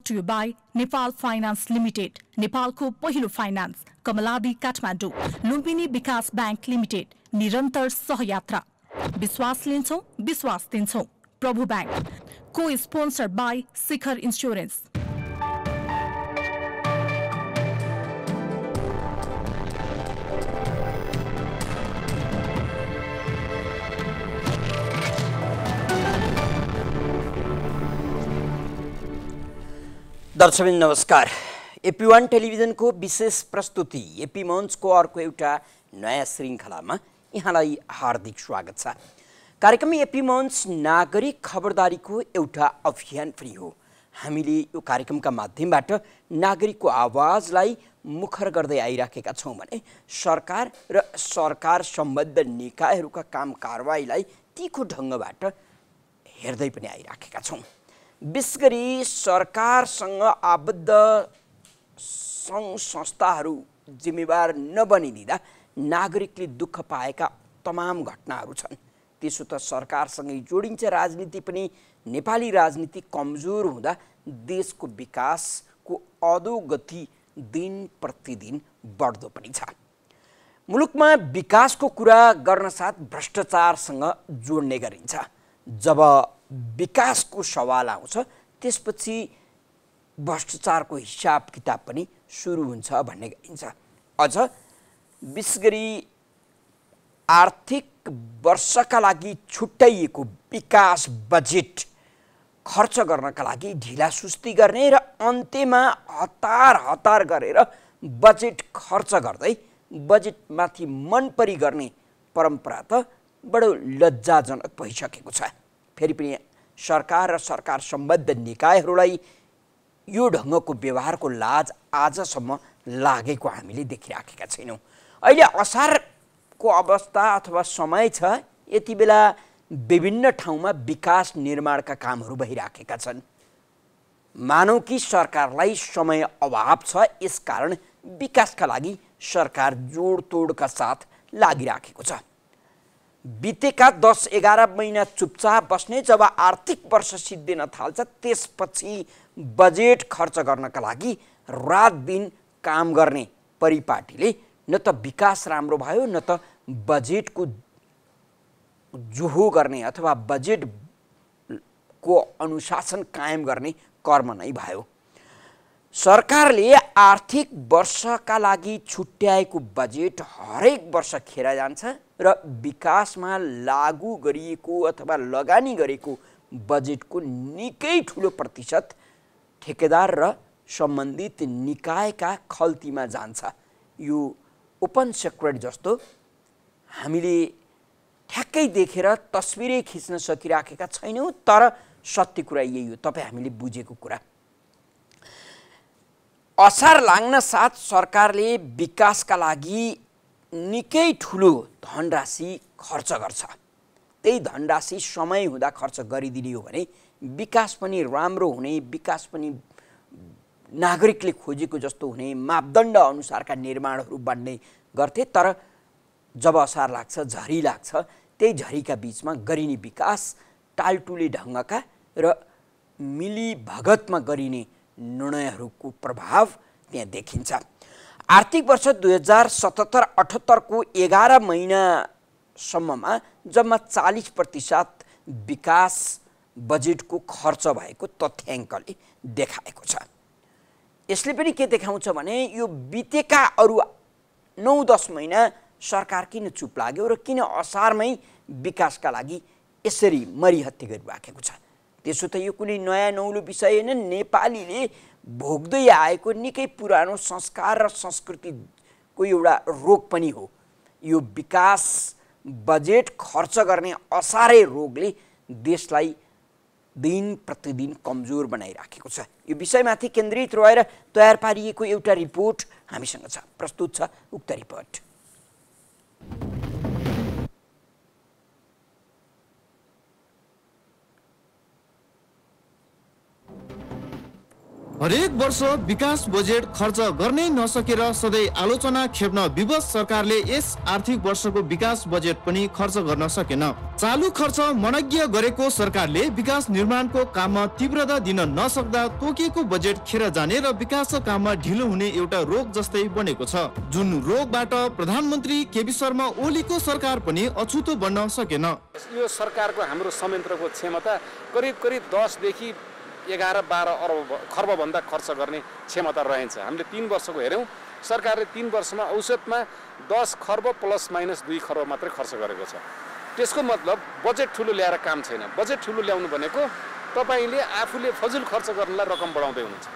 To you by Nepal Finance Limited, नेपालको पहिलो finance, Kamaladi Kathmandu, Lumbini विकास बैंक लिमिटेड, निरन्तर सहयात्रा, विश्वास लिन्छौं, विश्वास दिन्छौं, प्रभु बैंक, को-स्पोन्सर बाई शिखर इन्स्योरेन्स। दर्शक नमस्कार। एपी1 टेलिभिजन को विशेष प्रस्तुति एपी मंच को अर्को एउटा नयाँ श्रृङ्खलामा यहाँलाई हार्दिक स्वागत छ। कार्यक्रम एपी मंच नागरिक खबरदारीको एउटा अभियान पनि हो। हामीले यो कार्यक्रमका माध्यमबाट नागरिकको आवाजलाई मुखर गर्दै आइराखेका छौं भने सरकार र सरकार सम्बद्ध निकायहरूका काम कारबाहीलाई तीखो ढङ्गबाट हेर्दै पनि आइराखेका छौं। विशेष गरी सरकारसँग आबद्ध सङ्घ संस्थाहरू जिम्मेवार नबनिदिँदा नागरिकले दुःख पाएका तमाम घटनाहरू छन्। त्यसो त सरकारसँगै जोडिन्छ राजनीति पनि। नेपाली राजनीति कमजोर हुँदा देशको विकासको अधोगति दिन प्रतिदिन बढ्दो पनि छ। मुलुकमा विकासको कुरा गर्न साथ भ्रष्टाचारसँग जोड्ने गरिन्छ। जब विकासको सवाल आउँछ त्यसपछि भ्रष्टाचारको हिसाब किताब पनि सुरु हुन्छ भन्ने गरिन्छ। अझ विशेष गरी आर्थिक वर्षका लागि छुट्याइएको विकास बजेट खर्च गर्नका लागि ढिलासुस्ती गर्ने र अन्त्यमा हतार गरेर बजेट खर्च गर्दै बजेटमाथि मनपरी गर्ने परम्परा त बडो लज्जाजनक भइसकेको छ। फेरि पनि सरकार र सरकार सम्बद्ध निकायहरूलाई यो ढङ्गको व्यवहारको लाज आजसम्म लागेको हामीले देखिराखेका छैनौँ। अहिले असारको अवस्था अथवा समय छ। यति बेला विभिन्न ठाउँमा विकास निर्माणका कामहरू भइराखेका छन्। मानौ कि सरकारलाई समय अभाव छ, यसकारण विकासका लागि सरकार जोडतोडका साथ लागिराखेको छ। बितेका 10-11 महिना चुपचाप बस्ने, जब आर्थिक वर्ष सिद्धिन थाल्छ त्यसपछि बजेट खर्च गर्नका लागि रात दिन काम गर्ने परिपाटीले न त विकास राम्रो भयो न त बजेटको जोहो गर्ने अथवा बजेटको अनुशासन कायम गर्ने कर्म नै भयो। सरकारले आर्थिक वर्षका लागि छुट्याएको बजेट हरेक वर्ष खेर जान्छ र विकासमा लागू गरिएको अथवा लगानी गरेको बजेटको निकै ठुलो प्रतिशत ठेकेदार र सम्बन्धित निकायका खल्तीमा जान्छ। यो ओपन सिक्रेट जस्तो हामीले ठ्याक्कै देखेर तस्बिरै खिच्न सकिराखेका छैनौँ, तर सत्य कुरा यही हो, तपाईँ हामीले बुझेको कुरा। असार लाग्न साथ सरकारले विकासका लागि निकै ठुलो धनराशि खर्च गर्छ। त्यही धनराशि समय हुँदा खर्च गरिदिने हो भने विकास पनि राम्रो हुने, विकास पनि नागरिकले खोजेको जस्तो हुने, मापदण्ड अनुसारका निर्माणहरू बन्ने गर्थे। तर जब असार लाग्छ, झरी लाग्छ, त्यही झरीका बिचमा गरिने विकास टालटुले ढङ्गका र मिलीभगतमा गरिने निर्णयहरूको प्रभाव त्यहाँ देखिन्छ। आर्थिक वर्ष 2077-78 को 11 महिनासम्ममा जम्मा 40% विकास बजेटको खर्च भएको तथ्याङ्कले देखाएको छ। यसले पनि के देखाउँछ भने यो बितेका अरू 9-10 महिना सरकार किन चुप लाग्यो र किन असारमै विकासका लागि यसरी मरिहत्ते गरिराखेको छ। त्यसो त यो कुनै नयाँ नौलो विषय होइन। नेपालीले भोग्दै आएको निकै पुरानो संस्कार र संस्कृतिको एउटा रोग पनि हो। यो विकास बजेट खर्च गर्ने असारे रोगले देशलाई दिन प्रतिदिन कमजोर बनाइराखेको छ। यो विषयमाथि केन्द्रित रहेर तयार पारिएको एउटा रिपोर्ट हामीसँग छ। प्रस्तुत छ उक्त रिपोर्ट। हरेक वर्ष विकास बजेट खर्च गर्नै नसकेर सधैँ आलोचना खेप्न विवश सरकारले यस आर्थिक वर्षको विकास बजेट पनि खर्च गर्न सकेन। चालु खर्च मनज्ञ गरेको सरकारले विकास निर्माणको काममा तीव्रता दिन नसक्दा तोकिएको बजेट खेर जाने र विकासको काममा ढिलो हुने एउटा रोग जस्तै बनेको छ, जुन रोगबाट प्रधानमन्त्री केपी शर्मा ओलीको सरकार पनि अछुतो बन्न सकेन। यो सरकारको हाम्रो संयन्त्रको क्षमता करिब 10 देखि 11-12 खर्बभन्दा खर्च गर्ने क्षमता रहन्छ। हामीले 3 वर्षको हेऱ्यौँ, सरकारले 3 वर्षमा औसतमा 10 खर्ब प्लस माइनस 2 खर्ब मात्रै खर्च गरेको छ। त्यसको मतलब बजेट ठुलो ल्याएर काम छैन। बजेट ठुलो ल्याउनु भनेको तपाईँले आफूले फजुल खर्च गर्नलाई रकम बढाउँदै हुनुहुन्छ।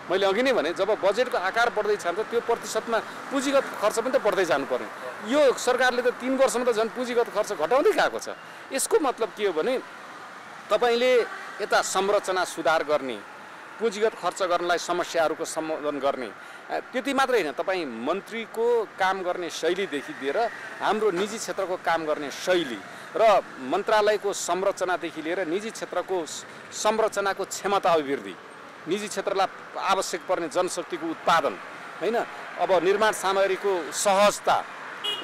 मैले अघि नै भने, जब बजेटको आकार बढ्दै जान्छ त्यो प्रतिशतमा पुँजीगत खर्च पनि त बढ्दै जानुपर्ने। यो सरकारले त 3 वर्षमा त झन् पुँजीगत खर्च घटाउँदै गएको छ। यसको मतलब के हो भने तपाईँले यता संरचना सुधार गर्ने, पुँजीगत खर्च गर्नलाई समस्याहरूको सम्बोधन गर्ने, त्यति मात्रै होइन, तपाईँ मन्त्रीको काम गर्ने शैलीदेखि लिएर हाम्रो निजी क्षेत्रको काम गर्ने शैली र मन्त्रालयको संरचनादेखि लिएर निजी क्षेत्रको संरचनाको क्षमता अभिवृद्धि, निजी क्षेत्रलाई आवश्यक पर्ने जनशक्तिको उत्पादन, होइन, अब निर्माण सामग्रीको सहजता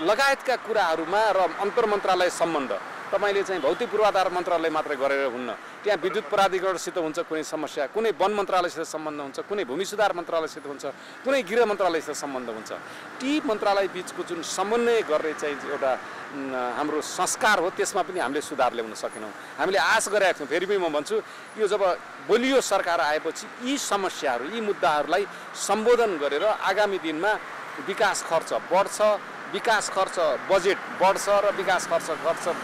लगायतका कुराहरूमा र अन्तर्मन्त्रालय सम्बन्ध तपाईले चाहिँ भौतिक पूर्वाधार मन्त्रालय मात्रै गरेर हुन्न। त्यहाँ विद्युत प्राधिकरणसित हुन्छ कुनै समस्या, कुनै वन मन्त्रालयसित सम्बन्ध हुन्छ, कुनै भूमि सुधार मन्त्रालयसित हुन्छ, कुनै गृह मन्त्रालयसित सम्बन्ध हुन्छ। ती मन्त्रालय बीचको जुन समन्वय गर्ने चाहिँ एउटा हाम्रो संस्कार हो, त्यसमा पनि हामीले सुधार ल्याउन सकेनौँ। हामीले आश गरेका थियौँ। फेरि पनि म भन्छु, यो जब बलियो सरकार आएपछि यी समस्याहरू, यी मुद्दाहरूलाई सम्बोधन गरेर आगामी दिनमा विकास खर्च बढ्छ, विकास खर्च बजेट बढ्छ र विकास खर्च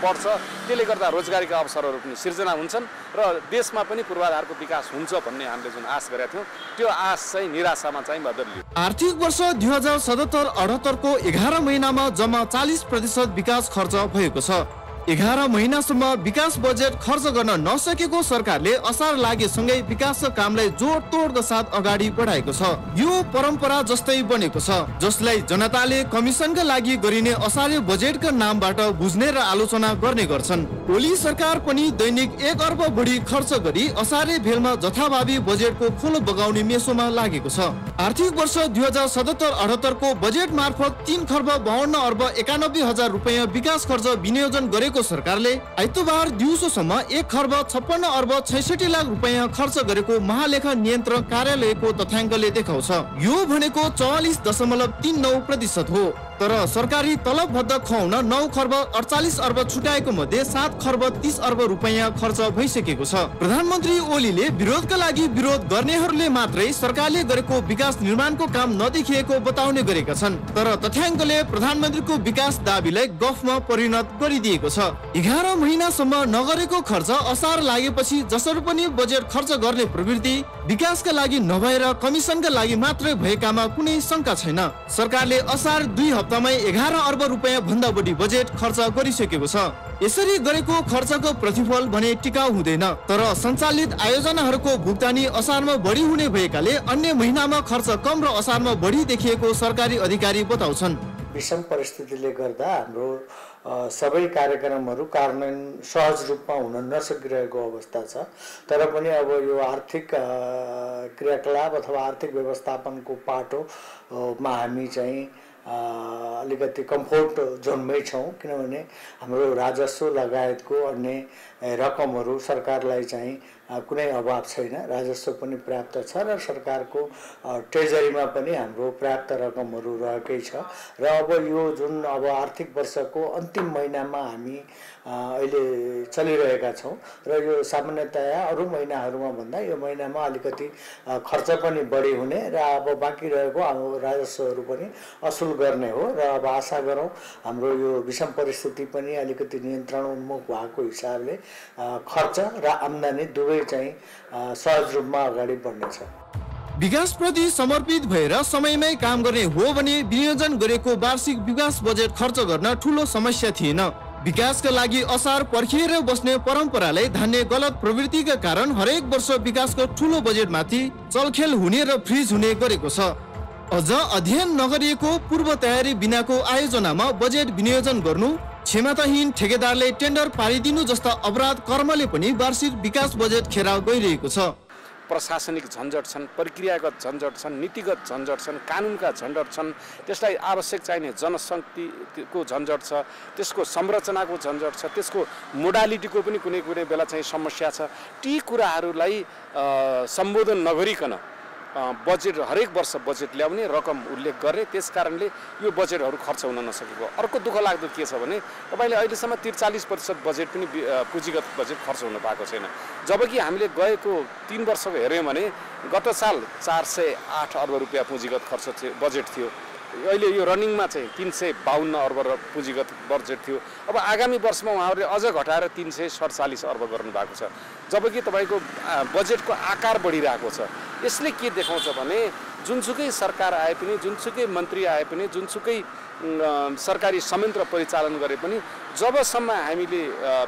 बढ्छ, त्यसले गर्दा रोजगारीका अवसरहरू पनि सिर्जना हुन्छन् र देशमा पनि पूर्वाधारको विकास हुन्छ भन्ने हामीले जुन आश गरेका थियौँ, त्यो आश चाहिँ निराशामा चाहिँ बदलियो। आर्थिक वर्ष 2077-78 को 11 महिनामा जम्मा 40% विकास खर्च भएको छ। 11 महिनासम्म विकास बजेट खर्च गर्न नसकेको सरकारले असार लागेसँगै विकासका कामलाई जोडतोडका साथ अगाडि बढाएको छ। यो परम्परा जस्तै बनेको छ, जसलाई जनताले कमिसनका लागि गरिने असारे बजेटका नामबाट बुझ्ने र आलोचना गर्ने गर्छन्। ओली सरकार पनि दैनिक 1 अर्ब बढी खर्च गरी असारे भेलमा जथाभावी बजेटको खोलो बगाउने मेसोमा लागेको छ। आर्थिक वर्ष 2077-78 को बजेट मार्फत 3 खर्ब 52 अर्ब 91 हजार रुपैयाँ विकास खर्च विनियोजन गरेको सरकारले आइतबार दिउँसोसम्म 1 खर्ब 56 अर्ब 66 लाख रुपैयाँ खर्च गरेको महालेखा नियन्त्रण कार्यालयको तथ्याङ्कले देखाउँछ। यो भनेको 44.39% हो। तर सरकारी तलबभन्दा खुवाउन 9 खर्ब 48 अर्ब छुट्याएको मध्ये 7 खर्ब 30 अर्ब रुपैयाँ खर्च भइसकेको छ। प्रधानमन्त्री ओलीले विरोधका लागि विरोध गर्नेहरूले मात्रै सरकारले गरेको विकास निर्माणको काम नदेखिएको बताउने गरेका छन्। तर तथ्याङ्कले प्रधानमन्त्रीको विकास दाबीलाई गफमा परिणत गरिदिएको छ। 11 महिनासम्म नगरेको खर्च असार लागेपछि जसरी पनि बजेट खर्च गर्ने प्रवृत्ति विकासका लागि नभएर कमिसनका लागि मात्रै भएकामा कुनै शंका छैन। सरकारले असार 2 हप्तामै 11 अर्ब रुपैयाँ भन्दा बढी बजेट खर्च गरिसकेको छ। यसरी गरेको खर्चको प्रतिफल भने टिकाउ हुँदैन। तर सञ्चालित आयोजनाहरूको भुक्तानी असारमा बढी हुने भएकाले अन्य महिनामा खर्च कम र असारमा बढी देखिएको सरकारी अधिकारी बताउँछन्। विषम परिस्थितिले गर्दा हाम्रो सबै कार्यक्रमहरू कार्यान्वयन सहज रूपमा हुन नसकिरहेको अवस्था छ। तर पनि अब यो आर्थिक क्रियाकलाप अथवा आर्थिक व्यवस्थापनको पाटोमा हामी चाहिँ अलिकति कम्फोर्ट जोनमै छौँ, किनभने हाम्रो राजस्व लगायतको अन्य रकमहरू सरकारलाई चाहिँ कुनै अभाव छैन। राजस्व पनि पर्याप्त छ र सरकारको ट्रेजरीमा पनि हाम्रो पर्याप्त रकमहरू रहेकै छ। र अब यो जुन अब आर्थिक वर्षको अन्तिम महिनामा हामी अहिले चलिरहेका छौँ र यो सामान्यतया अरू महिनाहरूमा भन्दा यो महिनामा अलिकति खर्च पनि बढी हुने र अब बाँकी रहेको हाम्रो राजस्वहरू पनि असुल गर्ने हो। र अब आशा गरौँ हाम्रो यो विषम परिस्थिति पनि अलिकति नियन्त्रण उन्मुख भएको हिसाबले खर्च र आम्दानी दुवै चाहिँ सहज रूपमा अगाडि बढ्नेछ। विकासप्रति समर्पित भएर समयमै काम गर्ने हो भने विनियोजन गरेको वार्षिक विकास बजेट खर्च गर्न ठूलो समस्या थिएन। विकासका लागि असार पर्खिएर बस्ने परम्परालाई धान्ने गलत प्रवृत्तिका कारण हरेक वर्ष विकासको ठूलो बजेटमाथि चलखेल हुने र फ्रिज हुने गरेको छ। अझ अध्ययन नगरिएको पूर्व तयारी बिनाको आयोजनामा बजेट विनियोजन गर्नु, क्षमताहीन ठेकेदारले टेन्डर पारिदिनु जस्ता अपराध कर्मले पनि वार्षिक विकास बजेट खेर गइरहेको छ। प्रशासनिक झन्झट छन्, प्रक्रियागत झन्झट छन्, नीतिगत झन्झट छन्, कानुनका झन्झट छन्, त्यसलाई आवश्यक चाहिने जनशक्तिको झन्झट छ, त्यसको संरचनाको झन्झट छ, त्यसको मोडालिटीको पनि कुनै कुनै बेला चाहिँ समस्या छ। ती कुराहरूलाई सम्बोधन नगरिकन बजेट हरेक वर्ष बजेट ल्याउने, रकम उल्लेख गर्ने, त्यस कारणले यो बजेटहरू खर्च हुन नसकेको। अर्को दुःख लाग्दो के छ भने तपाईँले अहिलेसम्म 43% बजेट पनि पुँजीगत बजेट खर्च हुन पाएको छैन। जबकि हामीले गएको 3 वर्षको हेऱ्यौँ भने गत साल 408 अर्ब रुपियाँ पुँजीगत खर्च थियो, बजेट थियो। अहिले यो रनिङमा चाहिँ 352 अर्ब पुँजीगत बजेट थियो। अब आगामी वर्षमा उहाँहरूले अझ घटाएर 347 अर्ब गर्नुभएको छ। जबकि तपाईँको बजेटको आकार बढिरहेको छ। यसले के देखाउँछ भने जुनसुकै सरकार आए पनि, जुनसुकै मन्त्री आए पनि, जुनसुकै सरकारी संयन्त्र परिचालन गरे पनि जबसम्म हामीले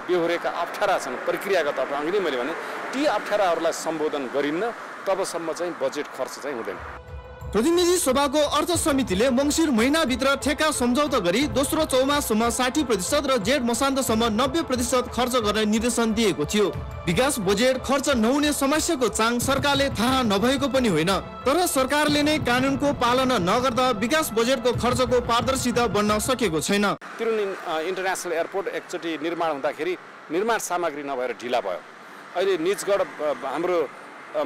बेहोरेका अप्ठ्यारा छन्, प्रक्रियागत अप्ठ्यारा, अघि नै मैले भने ती अप्ठ्याराहरूलाई सम्बोधन गरिन्न, तबसम्म चाहिँ बजेट खर्च चाहिँ हुँदैन। प्रतिनिधि सभाको अर्थ समितिले मङ्सिर महिनाभित्र ठेक्का सम्झौता गरी दोस्रो चौमाससम्म 60% र जेठ मसान्तसम्म 90% खर्च गर्ने निर्देशन दिएको थियो। विकास बजेट खर्च नहुने समस्याको चाङ सरकारले थाहा नभएको पनि होइन, तर सरकारले नै कानुनको पालना नगर्दा विकास बजेटको खर्चको पारदर्शिता बन्न सकेको छैन। तिरुनी इन्टरनेसनल एयरपोर्ट एकचोटि निर्माण हुँदाखेरि निर्माण सामग्री नभएर ढिला भयो। अहिले निजगढ हाम्रो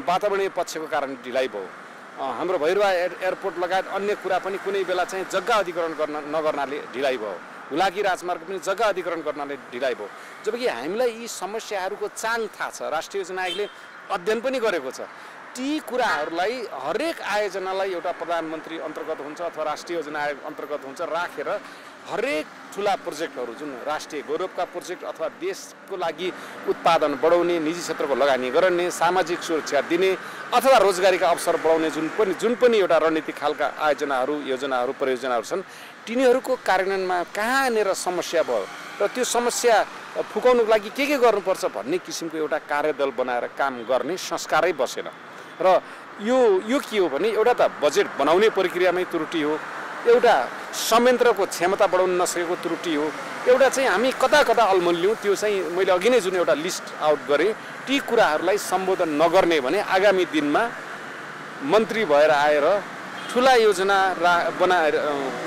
वातावरणीय पक्षको कारण ढिलाइ भयो। हाम्रो भैरवा एयरपोर्ट लगायत अन्य कुरा पनि कुनै बेला चाहिँ जग्गा अधिग्रहण नगर्नाले ढिलाइ भयो। हुलाकी राजमार्ग पनि जग्गा अधिग्रहण गर्नाले ढिलाइ भयो। जबकि हामीलाई यी समस्याहरूको चाङ थाहा छ, राष्ट्रिय योजना आयोगले अध्ययन पनि गरेको छ। ती कुराहरूलाई हरेक आयोजनालाई एउटा प्रधानमन्त्री अन्तर्गत हुन्छ अथवा राष्ट्रिय योजना आयोग अन्तर्गत हुन्छ राखेर हरेक ठुला प्रोजेक्टहरू जुन राष्ट्रिय गौरवका प्रोजेक्ट अथवा देशको लागि उत्पादन बढाउने, निजी क्षेत्रको लगानी गर्ने, सामाजिक सुरक्षा दिने अथवा रोजगारीका अवसर बढाउने जुन पनि एउटा रणनीतिक खालका आयोजनाहरू, योजनाहरू, परियोजनाहरू छन्, तिनीहरूको कार्यान्वयनमा कहाँनिर समस्या भयो र त्यो समस्या फुकाउनुको लागि के गर्नुपर्छ भन्ने किसिमको एउटा कार्यदल बनाएर काम गर्ने संस्कारै बसेन। र यो के हो भने एउटा त बजेट बनाउने प्रक्रियामै त्रुटि हो, एउटा संयन्त्रको क्षमता बढाउन नसकेको त्रुटि हो, एउटा चाहिँ हामी कता कता अल्मलियौँ त्यो चाहिँ मैले अघि नै जुन एउटा लिस्ट आउट गरेँ ती कुराहरूलाई सम्बोधन नगर्ने भने आगामी दिनमा मन्त्री भएर आएर ठुला योजना बनाएर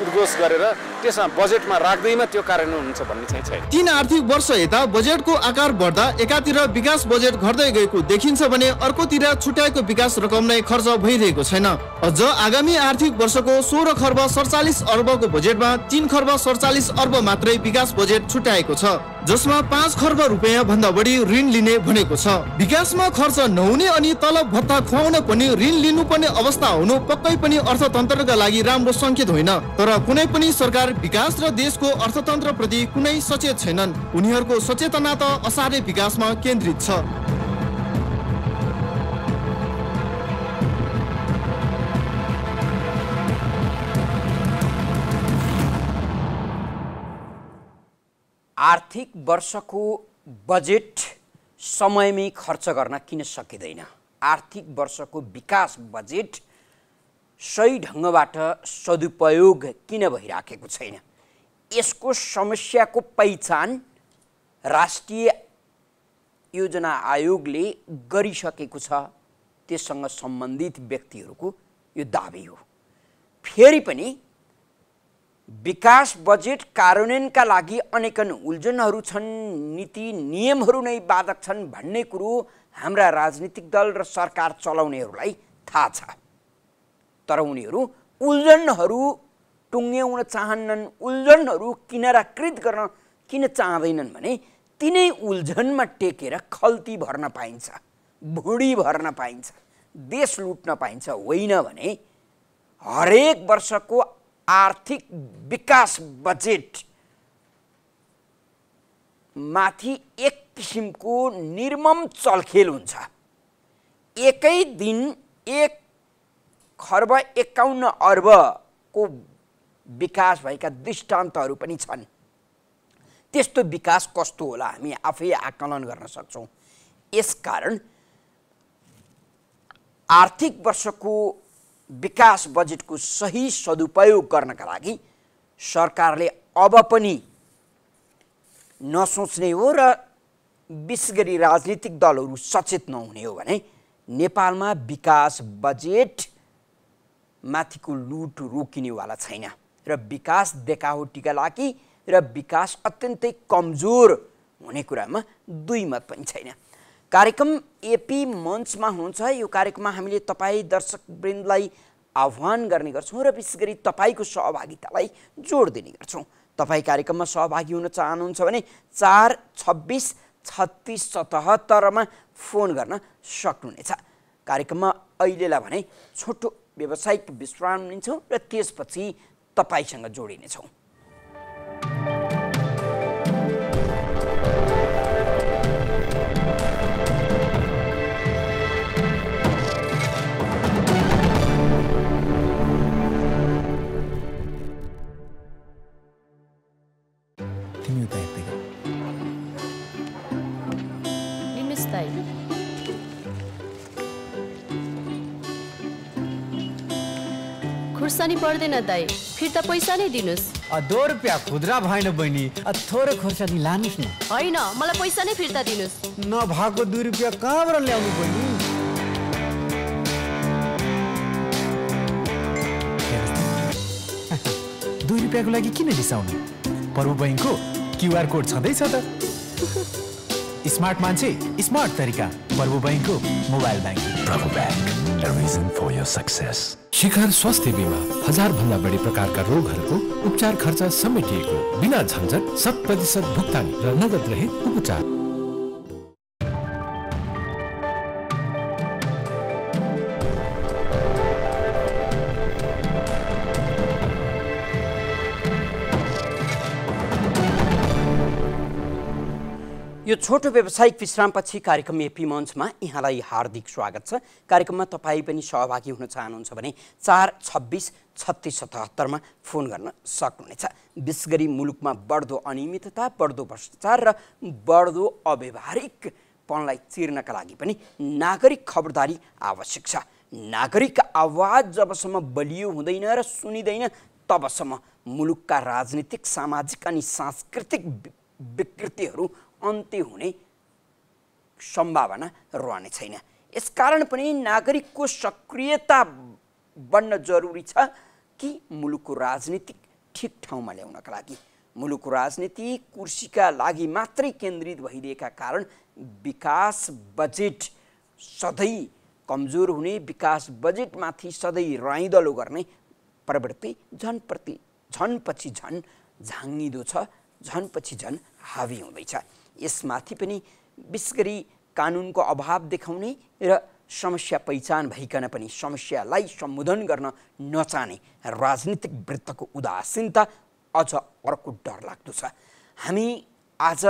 उद्घोष गरेर त्यसमा बजेटमा राख्दैमा त्यो कार्यान्वयन हुन्छ भन्ने चाहिँ छैन। 3 आर्थिक वर्ष यता बजेटको आकार बढ्दा एकातिर विकास बजेट घट्दै गएको देखिन्छ भने अर्कोतिर छुट्याएको विकास रकम नै खर्च भइरहेको छैन। अझ आगामी आर्थिक वर्षको 16 खर्ब 47 अर्बको बजेटमा 3 खर्ब 47 अर्ब मात्रै विकास बजेट छुट्याएको छ, जसमा 5 खर्ब रुपियाँ भन्दा बढी ऋण लिने भनेको छ। विकासमा खर्च नहुने अनि तलब भत्ता खुवाउन पनि ऋण लिनुपर्ने अवस्था हुनु पक्कै पनि अर्थतन्त्रका लागि राम्रो संकेत होइन। तर कुनै पनि सरकार विकास र देशको अर्थतन्त्र प्रति कुनै सचेत छैनन्। उनीहरूको सचेतना त असारे विकासमा केन्द्रित छ। आर्थिक वर्षको बजेट समयमै खर्च गर्न किन सकिँदैन? आर्थिक वर्षको विकास बजेट सही ढङ्गबाट सदुपयोग किन भइराखेको छैन? यसको समस्याको पहिचान राष्ट्रिय योजना आयोगले गरिसकेको छ। त्यससँग सम्बन्धित व्यक्तिहरूको यो दाबी हो। फेरि पनि विकास बजेट कार्यान्वयनका लागि अनेकन उल्झनहरू छन्, नीति नियमहरू नै बाधक छन् भन्ने कुरो हाम्रा राजनीतिक दल र सरकार चलाउनेहरूलाई थाहा छ। तर उनीहरू उल्झनहरू टुङ्ग्याउन चाहन्नन्, उल्झनहरू किनाराकृत गर्न किन चाहँदैनन् भने तिनै उल्झनमा टेकेर खल्ती भर्न पाइन्छ, भुँडी भर्न पाइन्छ, देश लुट्न पाइन्छ। होइन भने हरेक वर्षको आर्थिक विकास बजेट माथि एक किसिमको निर्मम चलखेल हुन्छ। एकै दिन 1 खर्ब 51 अर्बको विकास भएका दृष्टान्तहरू पनि छन्। त्यस्तो विकास कस्तो होला हामी आफै आकलन गर्न सक्छौँ। यसकारण आर्थिक वर्षको विकास बजेटको सही सदुपयोग गर्नका लागि सरकारले अब पनि नसोच्ने हो र विशेष गरी राजनीतिक दलहरू सचेत नहुने हो भने नेपालमा विकास बजेट माथिको लुट रोकिनेवाला छैन र विकास देखावटीका लागि र विकास अत्यन्तै कमजोर हुने कुरामा दुई मत पनि छैन। कार्यक्रम एपी मञ्चमा हुन्छ। यो कार्यक्रममा हामीले तपाईँ दर्शकवृन्दलाई आह्वान गर्ने गर्छौँ र विशेष गरी तपाईँको सहभागितालाई जोड दिने गर्छौँ। तपाईँ कार्यक्रममा सहभागी हुन चाहनुहुन्छ भने 4 26 36 77 फोन गर्न सक्नुहुनेछ। कार्यक्रममा अहिलेलाई भने छोटो व्यावसायिक विश्राम लिन्छौँ र त्यसपछि तपाईसँग जोडिनेछौँ। खुर्सानी पर्दैन दाइ, फिर्ता पैसा नै दिनुस्। 2 रुपियाँ खुद्रा भएन बहिनी, थोरै खुर्सानी लानुस् न। होइन, मलाई पैसा नै फिर्ता दिनुस्। नभएको 2 रुपियाँ कहाँबाट ल्याउनु बहिनी? 2 रुपियाँको लागि किन रिसाउनु? प्रभु बैंकको क्युआर कोड छँदैछ त। स्मार्ट मान्छे, स्मार्ट तरिका। प्रभु बैंकको मोबाइल ब्याङ्किङ। प्रभु bank, a reason for your success. शिखर स्वास्थ्य बीमा 1000 भन्दा बढी प्रकारका रोगहरूको उपचार खर्च समेटिएको, बिना झन्झट 100% भुक्तानी र नगद रहित उपचार। यो छोटो व्यावसायिक विश्रामपछि कार्यक्रम एपी मञ्चमा यहाँलाई हार्दिक स्वागत छ। कार्यक्रममा तपाईँ पनि सहभागी हुन चाहनुहुन्छ भने 4 26 36 77 फोन गर्न सक्नुहुनेछ। विशेष गरी मुलुकमा बढ्दो अनियमितता, बढ्दो भ्रष्टाचार र बढ्दो अव्यवहारिकपनलाई चिर्नका लागि पनि नागरिक खबरदारी आवश्यक छ। नागरिक आवाज जबसम्म बलियो हुँदैन र सुनिँदैन तबसम्म मुलुकका राजनीतिक, सामाजिक अनि सांस्कृतिक विकृतिहरू अन्त्य हुने सम्भावना रहने छैन। यसकारण पनि नागरिकको सक्रियता बढ्न जरुरी छ कि मुलुकको राजनीति ठिक ठाउँमा ल्याउनका लागि। मुलुकको राजनीति कुर्सीका लागि मात्रै केन्द्रित भइदिएका कारण विकास बजेट सधैँ कमजोर हुने, विकास बजेटमाथि सधैँ राइदलो गर्ने प्रवृत्ति झनपछि झन झाङ्गिँदो छ, झनपछि झन हावी हुँदैछ। यसमाथि पनि विशेष गरी कानुनको अभाव देखाउने र समस्या पहिचान भइकन पनि समस्यालाई सम्बोधन गर्न नचाहने राजनीतिक वृत्तको उदासीनता अझ अर्को डरलाग्दो छ। हामी आज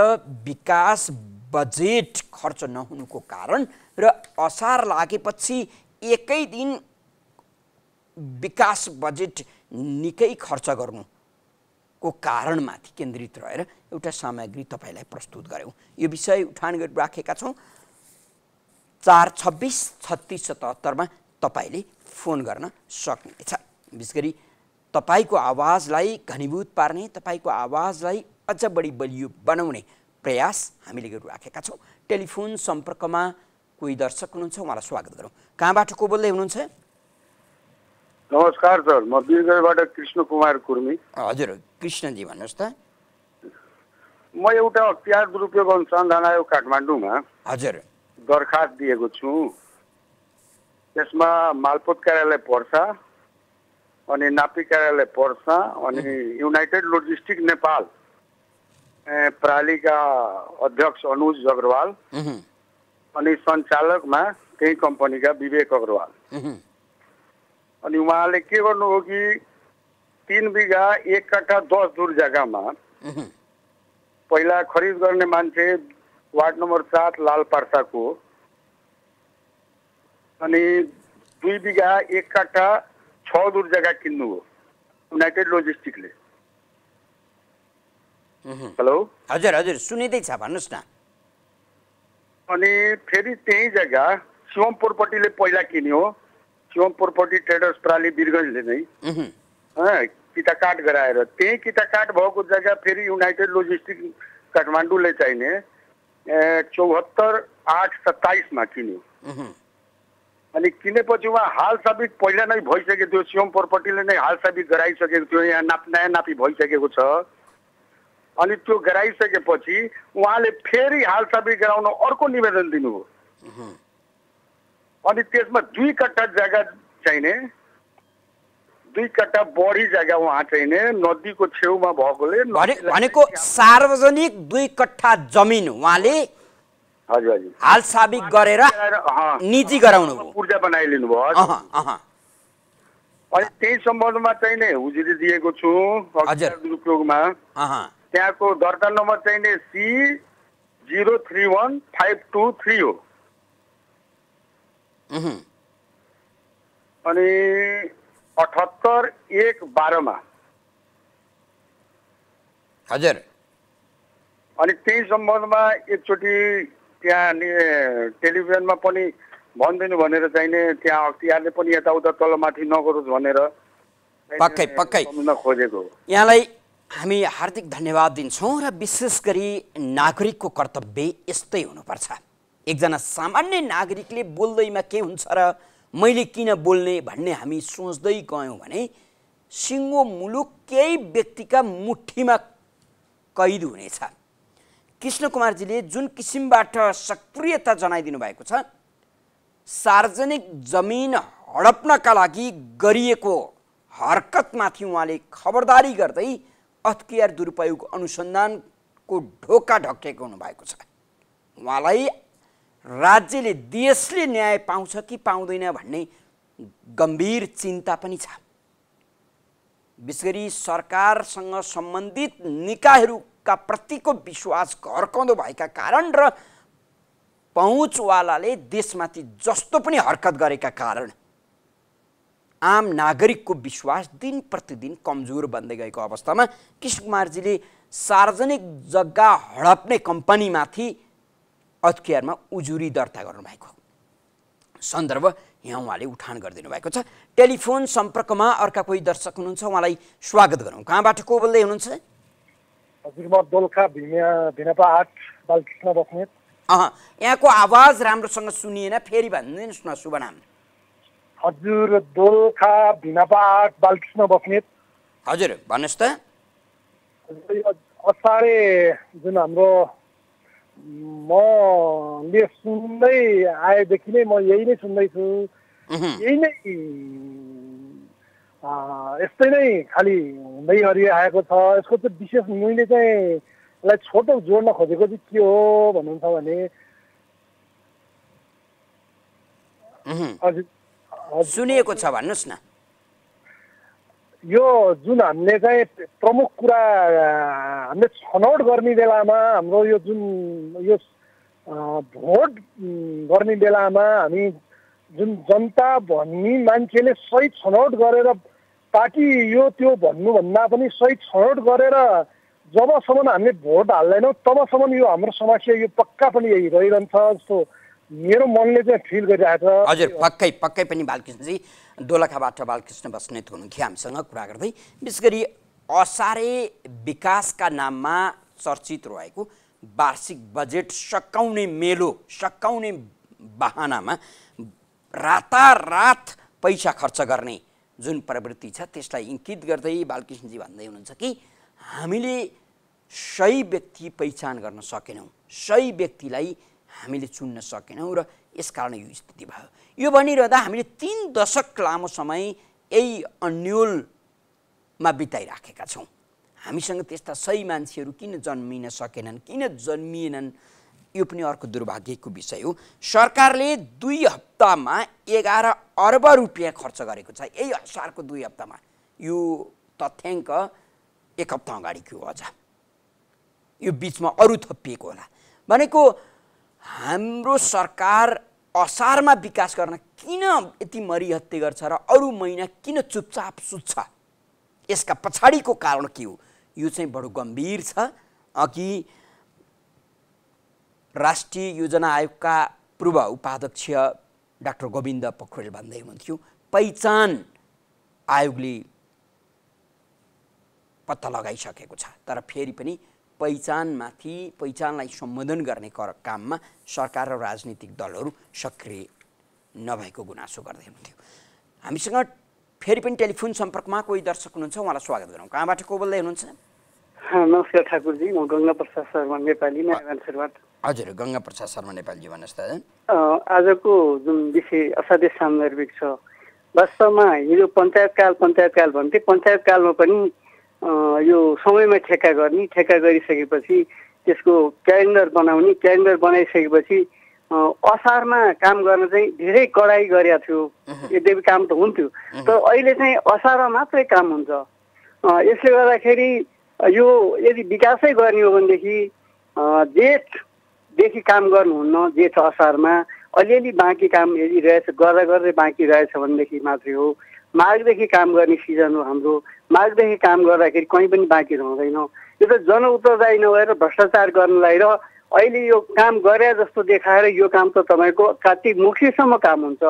विकास बजेट खर्च नहुनुको कारण र असार लागेपछि एकै दिन विकास बजेट निकै खर्च गर्नु को कारणमाथि केन्द्रित रहेर एउटा सामग्री तपाईलाई प्रस्तुत गर्यौं। यो विषय उठान गरिराखेका छौं। 4 26 36 77 मा तपाईले फोन गर्न सक्नुहुनेछ। विशेष गरी तपाईको आवाजलाई घनीभूत पार्ने, तपाईको आवाजलाई अझ बढी बलियो बनाउने प्रयास हामीले गरिराखेका छौं। टेलिफोन सम्पर्कमा कोही दर्शक हुनुहुन्छ, उहाँलाई स्वागत गरौँ। कहाँबाट को बोल्दै हुनुहुन्छ? नमस्कार सर, म वीरगढबाट कृष्ण कुमार कुर्मी। हजुर कृष्णजी भन्नुहोस् त। म एउटा अख्तियार दुरुपयोग अनुसन्धान आयोग काठमाडौँमा हजुर दरखास्त दिएको छु। त्यसमा मालपोत कार्यालय पर्सा अनि नापी कार्यालय पर्सा अनि युनाइटेड लोजिस्टिक नेपाल प्रालीका अध्यक्ष अनुज अग्रवाल अनि सञ्चालकमा त्यही कम्पनीका विवेक अग्रवाल। अनि उहाँले के गर्नु हो कि 3 बिघा 1 कट्ठा 10 दूर जग्गामा पहिला खरिद गर्ने मान्छे वार्ड नम्बर 7 लालपार्साको अनि 2 बिघा 1 कट्ठा 6 दूर जग्गा किन्नु हो युनाइटेड लोजिस्टिकले। हेलो हजुर हजुर सुनिँदैछ, भन्नुहोस् न। अनि फेरि त्यही जग्गा शिवम प्रोपर्टीले पहिला किन्यो। शिवम प्रोपर्टी ट्रेडर्स प्राली वीरगञ्जले नै किताकाट गराएर त्यही किताकाट भएको जग्गा फेरि युनाइटेड लोजिस्टिक काठमाडौँले चाहिने 74 8 27 मा किन्यो। अनि किनेपछि उहाँ हालसाबिक पहिला नै भइसकेको थियो, सिएम प्रोपर्टीले नै हालसाबिक गराइसकेको थियो, यहाँ नयाँ नापी भइसकेको छ। अनि त्यो गराइसकेपछि उहाँले फेरि हालसाबिक गराउन अर्को निवेदन दिनुभयो। अनि त्यसमा 2 कट्ठा जग्गा चाहिने, 2 कट्ठा बढी जग्गा उहाँ चाहिने, नदीको छेउमा भएकोले भनेको सार्वजनिक 2 कट्ठा जमिन उहाँले हजुर हजुर हालसाबिक गरेर निजी गराउनु भयो, पूर्जा बनाइलिनु भयो। अनि त्यही सम्बन्धमा चाहिने हुजुरी दिएको छु दुरुपयोगमा। त्यहाँको दर्ता नम्बर चाहिने C031523 हो। अनि 78/1/12 मा हजुर। अनि त्यही सम्बन्धमा एकचोटि त्यहाँ टेलिभिजनमा पनि भनिदिनु भनेर चाहिने, त्यहाँ अख्तियारले पनि यताउता तलमाथि नगरोस् भनेर पक्कै पक्कै खोजेको। यहाँलाई हामी हार्दिक धन्यवाद दिन्छौँ र विशेष गरी नागरिकको कर्तव्य यस्तै हुनुपर्छ। एकजना सामान्य नागरिकले बोल्दैमा के हुन्छ र मैले किन बोल्ने भन्ने हामी सोच्दै गयौँ भने सिङ्गो मुलुक केही व्यक्तिका मुठीमा कैद हुनेछ। कृष्ण कुमारजीले जुन किसिमबाट सक्रियता जनाइदिनु भएको छ, सार्वजनिक जमिन हडप्नका लागि गरिएको हरकतमाथि उहाँले खबरदारी गर्दै अख्तियार दुरुपयोग अनुसन्धानको ढोका ढकेको हुनुभएको छ। उहाँलाई राज्यले, देशले न्याय पाउँछ कि पाउँदैन भन्ने गम्भीर चिन्ता पनि छ। विशेष गरी सरकारसँग सम्बन्धित निकायहरूका प्रतिको विश्वास घर्काउँदो भएका कारण र पहुँचवालाले देशमाथि जस्तो पनि हरकत गरेका कारण आम नागरिकको विश्वास दिन प्रतिदिन कमजोर बन्दै गएको अवस्थामा कृष्ण कुमारजीले सार्वजनिक जग्गा हडप्ने कम्पनीमाथि अख्तियारमा उजुरी दर्ता गर्नुभएको सन्दर्भ यहाँ उहाँले उठान गरिदिनु भएको छ। टेलिफोन सम्पर्कमा अर्का कोही दर्शक हुनुहुन्छ, उहाँलाई स्वागत गरौँ। कहाँबाट को बोल्दै हुनुहुन्छ? हजुर, म दोलखा भिनापा 8 बालकृष्ण बस्नेत। यहाँको आवाज राम्रोसँग सुनिएन, फेरि भनिदिनुहोस् न शुभ नाम। हजुर, दोलखा भिनापा 8 बालकृष्ण बस्नेत। हजुर भन्नुहोस् त। असारे जुन हाम्रो मले सुन्दै आएदेखि नै म यही नै सुन्दैछु, यही नै यस्तै नै खालि हुँदै गरिआएको छ। यसको चाहिँ विशेष मैले चाहिँ यसलाई छोटो जोड्न खोजेको चाहिँ के हो भन्नुहुन्छ भने हजुर सुनिएको छ, भन्नुहोस् न। यो जुन हामीले चाहिँ प्रमुख कुरा हामीले छनौट गर्ने बेलामा हाम्रो यो जुन यो भोट गर्ने बेलामा हामी जुन जनता भन्ने मान्छेले सही छनौट गरेर पार्टी यो त्यो भन्नुभन्दा पनि सही छनौट गरेर जबसम्म हामीले भोट हाल्दैनौँ तबसम्म यो हाम्रो समस्या यो पक्का पनि यही रहिरहन्छ जस्तो मेरो मनले चाहिँ फिल गरिरहेको छ। हजुर पक्कै पक्कै पनि बालकृष्णजी दोलखाबाट बालकृष्ण बस्नेत हुनुहुन्थ्यो हामीसँग कुरा गर्दै। विशेष गरी असारे विकासका नाममा चर्चित रहेको वार्षिक बजेट सकाउने मेलो, सकाउने बहानामा रातारात पैसा खर्च गर्ने जुन प्रवृत्ति छ त्यसलाई इङ्कित गर्दै बालकृष्णजी भन्दै हुनुहुन्छ कि हामीले सही व्यक्ति पहिचान गर्न सकेनौँ, सही व्यक्तिलाई हामीले चुन्न सकेनौँ र यसकारण यो स्थिति भयो। यो भनिरहँदा हामीले 3 दशक लामो समय यही अन्योलमा बिताइराखेका छौँ। हामीसँग त्यस्ता सही मान्छेहरू किन जन्मिन सकेनन्, किन जन्मिएनन्, यो पनि अर्को दुर्भाग्यको विषय हो। सरकारले 2 हप्तामा 11 अर्ब रुपियाँ खर्च गरेको छ, यही असारको 2 हप्तामा। यो तथ्याङ्क 1 हप्ता अगाडिको हो, अझ यो बिचमा अरू थपिएको होला। भनेको हाम्रो सरकार असारमा विकास गर्न किन यति मरिहत्ते गर्छ र अरू महिना किन चुपचाप सुत्छ, यसका पछाडिको कारण के हो, यो चाहिँ बडो गम्भीर छ। अघि राष्ट्रिय योजना आयोगका पूर्व उपाध्यक्ष डाक्टर गोविन्द पोखरेल भन्दै हुनुहुन्थ्यो पहिचान आयोगले पत्ता लगाइसकेको छ, तर फेरि पनि पहिचानलाई सम्बोधन गर्ने काममा सरकार र राजनीतिक दलहरू सक्रिय नभएको गुनासो गर्दै हुनुहुन्थ्यो। हामीसँग फेरि पनि टेलिफोन सम्पर्कमा कोही दर्शक हुनुहुन्छ, उहाँलाई स्वागत गरौँ। कहाँबाट को बोल्दै हुनुहुन्छ? नमस्कार ठाकुरजी, म गङ्गा प्रसाद शर्मा नेपाली नयाँ। हजुर, गङ्गा प्रसाद शर्मा नेपालजी भन्नुहोस् त। आजको जुन विषय असाध्यै सान्दर्भिक छ। वास्तवमा हिजो पञ्चायतकाल भन्थे, पञ्चायतकालमा पनि यो समयमा ठेक्का गरिसकेपछि त्यसको क्यालेन्डर बनाइसकेपछि असारमा काम गर्न चाहिँ धेरै कडाइ गरेको थियो। यद्यपि काम त हुन्थ्यो, तर अहिले चाहिँ असारमा मात्रै काम हुन्छ। यसले गर्दाखेरि यो यदि विकासै गर्ने हो भनेदेखि जेठदेखि काम गर्नुहुन्न, जेठ असारमा अलिअलि बाँकी काम यदि रहेछ, गर्दै बाँकी रहेछ भनेदेखि मात्रै हो। माघदेखि काम गर्ने सिजन हो हाम्रो। माघदेखि काम गर्दाखेरि कहीँ पनि बाँकी रहँदैन। यो त जनउत्तरदायी नभएर भ्रष्टाचार गर्नलाई र अहिले यो काम गरे जस्तो देखाएर यो काम त तपाईँको कार्तिक मुखीसम्म काम हुन्छ।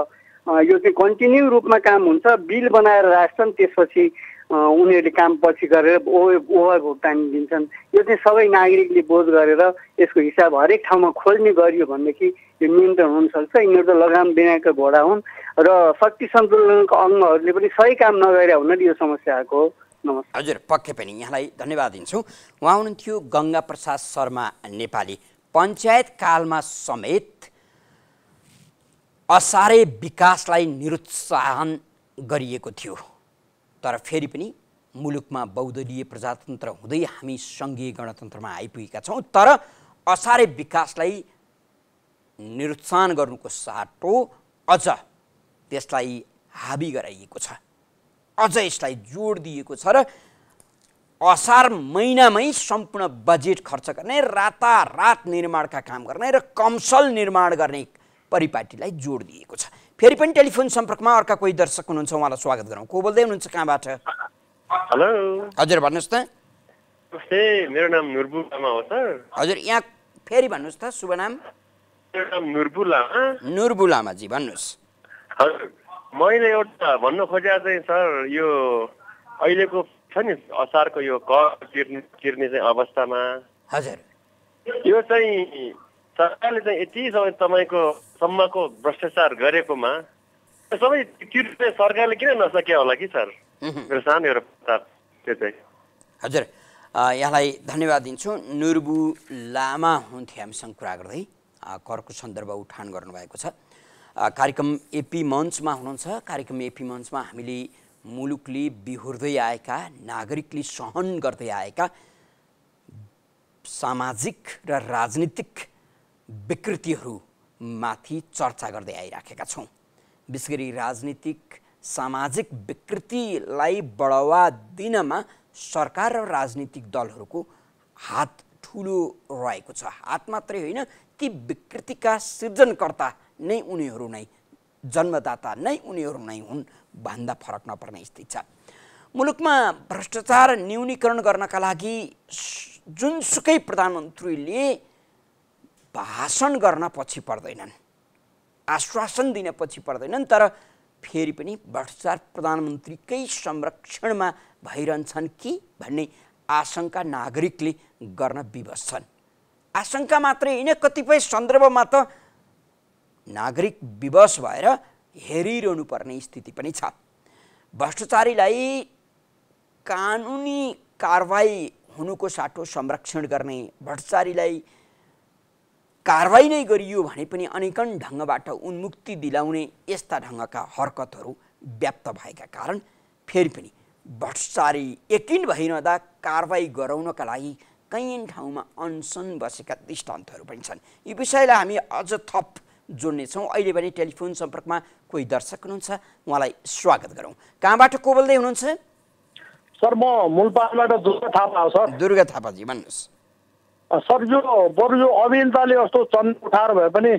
यो चाहिँ कन्टिन्यू रूपमा काम हुन्छ। बिल बनाएर राख्छन्, त्यसपछि उनीहरूले काम पछि गरेर ओभर भुक्तानी दिन्छन्। यो चाहिँ सबै नागरिकले बोध गरेर यसको हिसाब हरेक ठाउँमा खोज्ने गरियो भनेदेखि यो नियन्त्रण हुनसक्छ। यिनीहरू त लगाम बिनाका घोडा हुन् र शक्ति सन्तुलनको अङ्गहरूले पनि सही काम नगरे हुनाले यो समस्या आएको हो। नमस्कार। हजुर, पक्कै पनि यहाँलाई धन्यवाद दिन्छु। उहाँ हुनुहुन्थ्यो गङ्गा प्रसाद शर्मा नेपाली। पञ्चायत कालमा समेत असारे विकासलाई निरुत्साहन गरिएको थियो, तर फेरि पनि मुलुकमा बहुदलीय प्रजातन्त्र हुँदै हामी सङ्घीय गणतन्त्रमा आइपुगेका छौँ। तर असारे विकासलाई निरुत्साहन गर्नुको साटो अझ त्यसलाई हाबी गराइएको छ, अझ यसलाई जोड दिएको छ र असार महिनामै सम्पूर्ण बजेट खर्च गर्ने, रातारात निर्माणका काम गर्ने र कमसल निर्माण गर्ने परिपाटीलाई जोड दिएको छ। फेरि पनि टेलिफोन सम्पर्कमा अर्का कोही दर्शक हुनुहुन्छ, उहाँलाई स्वागत गरौँ। को बोल्दै हुनुहुन्छ, कहाँबाट? हेलो। हजुर, भन्नुहोस् त। नमस्ते, मेरो नाम नुर्बु लामा हो सर। हजुर, यहाँ फेरि भन्नुहोस् त, शुभ नाम? मेरो नाम नुर्बु लामा। नुर्बु लामाजी, भन्नुहोस्। हजुर, मैले एउटा भन्नु खोजेको चाहिँ सर, यो अहिलेको छ नि असारको यो कर तिर्ने चाहिँ अवस्थामा, हजुर, यो चाहिँ सरकारले चाहिँ यति समय तपाईँको सम्मको भ्रष्टाचार गरेकोमा सबै तिर्ने सरकारले किन नसक्यो होला कि सर? मेरो सानो एउटा प्रस्ताव त्यो चाहिँ। हजुर, यहाँलाई धन्यवाद दिन्छु। नुर्बु लामा हुनुहुन्थ्यो हामीसँग कुरा गर्दै, करको सन्दर्भ उठान गर्नुभएको छ। कार्यक्रम एपी मञ्चमा हुनुहुन्छ। कार्यक्रम एपी मञ्चमा हामीले मुलुकले बिहोर्दै आएका, नागरिकले सहन गर्दै आएका सामाजिक र राजनीतिक विकृतिहरूमाथि चर्चा गर्दै आइराखेका छौँ। विशेष गरी राजनीतिक सामाजिक विकृतिलाई बढावा दिनमा सरकार र राजनीतिक दलहरूको हात ठुलो रहेको छ। हात मात्रै होइन, ती विकृतिका सृजनकर्ता नै उनीहरू नै, जन्मदाता नै उनीहरू नै हुन् भन्दा फरक नपर्ने स्थिति छ। मुलुकमा भ्रष्टाचार न्यूनीकरण गर्नका लागि जुनसुकै प्रधानमन्त्रीले भाषण गर्न पछि पर्दैनन्, आश्वासन दिन पछि पर्दैनन्, तर फेरि पनि भ्रष्टाचार प्रधानमन्त्रीकै संरक्षणमा भइरहन्छन् कि भन्ने आशंका नागरिकले गर्न विवश छन्। आशंका मात्रै होइन, कतिपय सन्दर्भमा त नागरिक विवश भएर हेरिरहनु पर्ने स्थिति पनि छ। भ्रष्टाचारीलाई कानुनी कारवाही हुनुको साटो संरक्षण गर्ने, भ्रष्टाचारीलाई कारवाही नै गरियो भने पनि अनेकन ढङ्गबाट उन्मुक्ति दिलाउने यस्ता ढङ्गका हरकतहरू व्याप्त भएका कारण फेरि पनि भ्रष्टाचारी यकिन भइरहँदा कारवाही गराउनका लागि कैयन ठाउँमा अनसन बसेका दृष्टान्तहरू पनि छन्। यी विषयलाई हामी अझ थप जोड्नेछौँ। अहिले पनि टेलिफोन सम्पर्कमा कोही दर्शक हुनुहुन्छ, उहाँलाई स्वागत गरौँ। कहाँबाट को बोल्दै हुनुहुन्छ? सर, म मुलपालबाट दुर्गा थापा हो सर। दुर्गा थापाजी, भन्नुहोस्। सर, यो बरु यो अभियन्ताले यस्तो चन्दा उठाएर भए पनि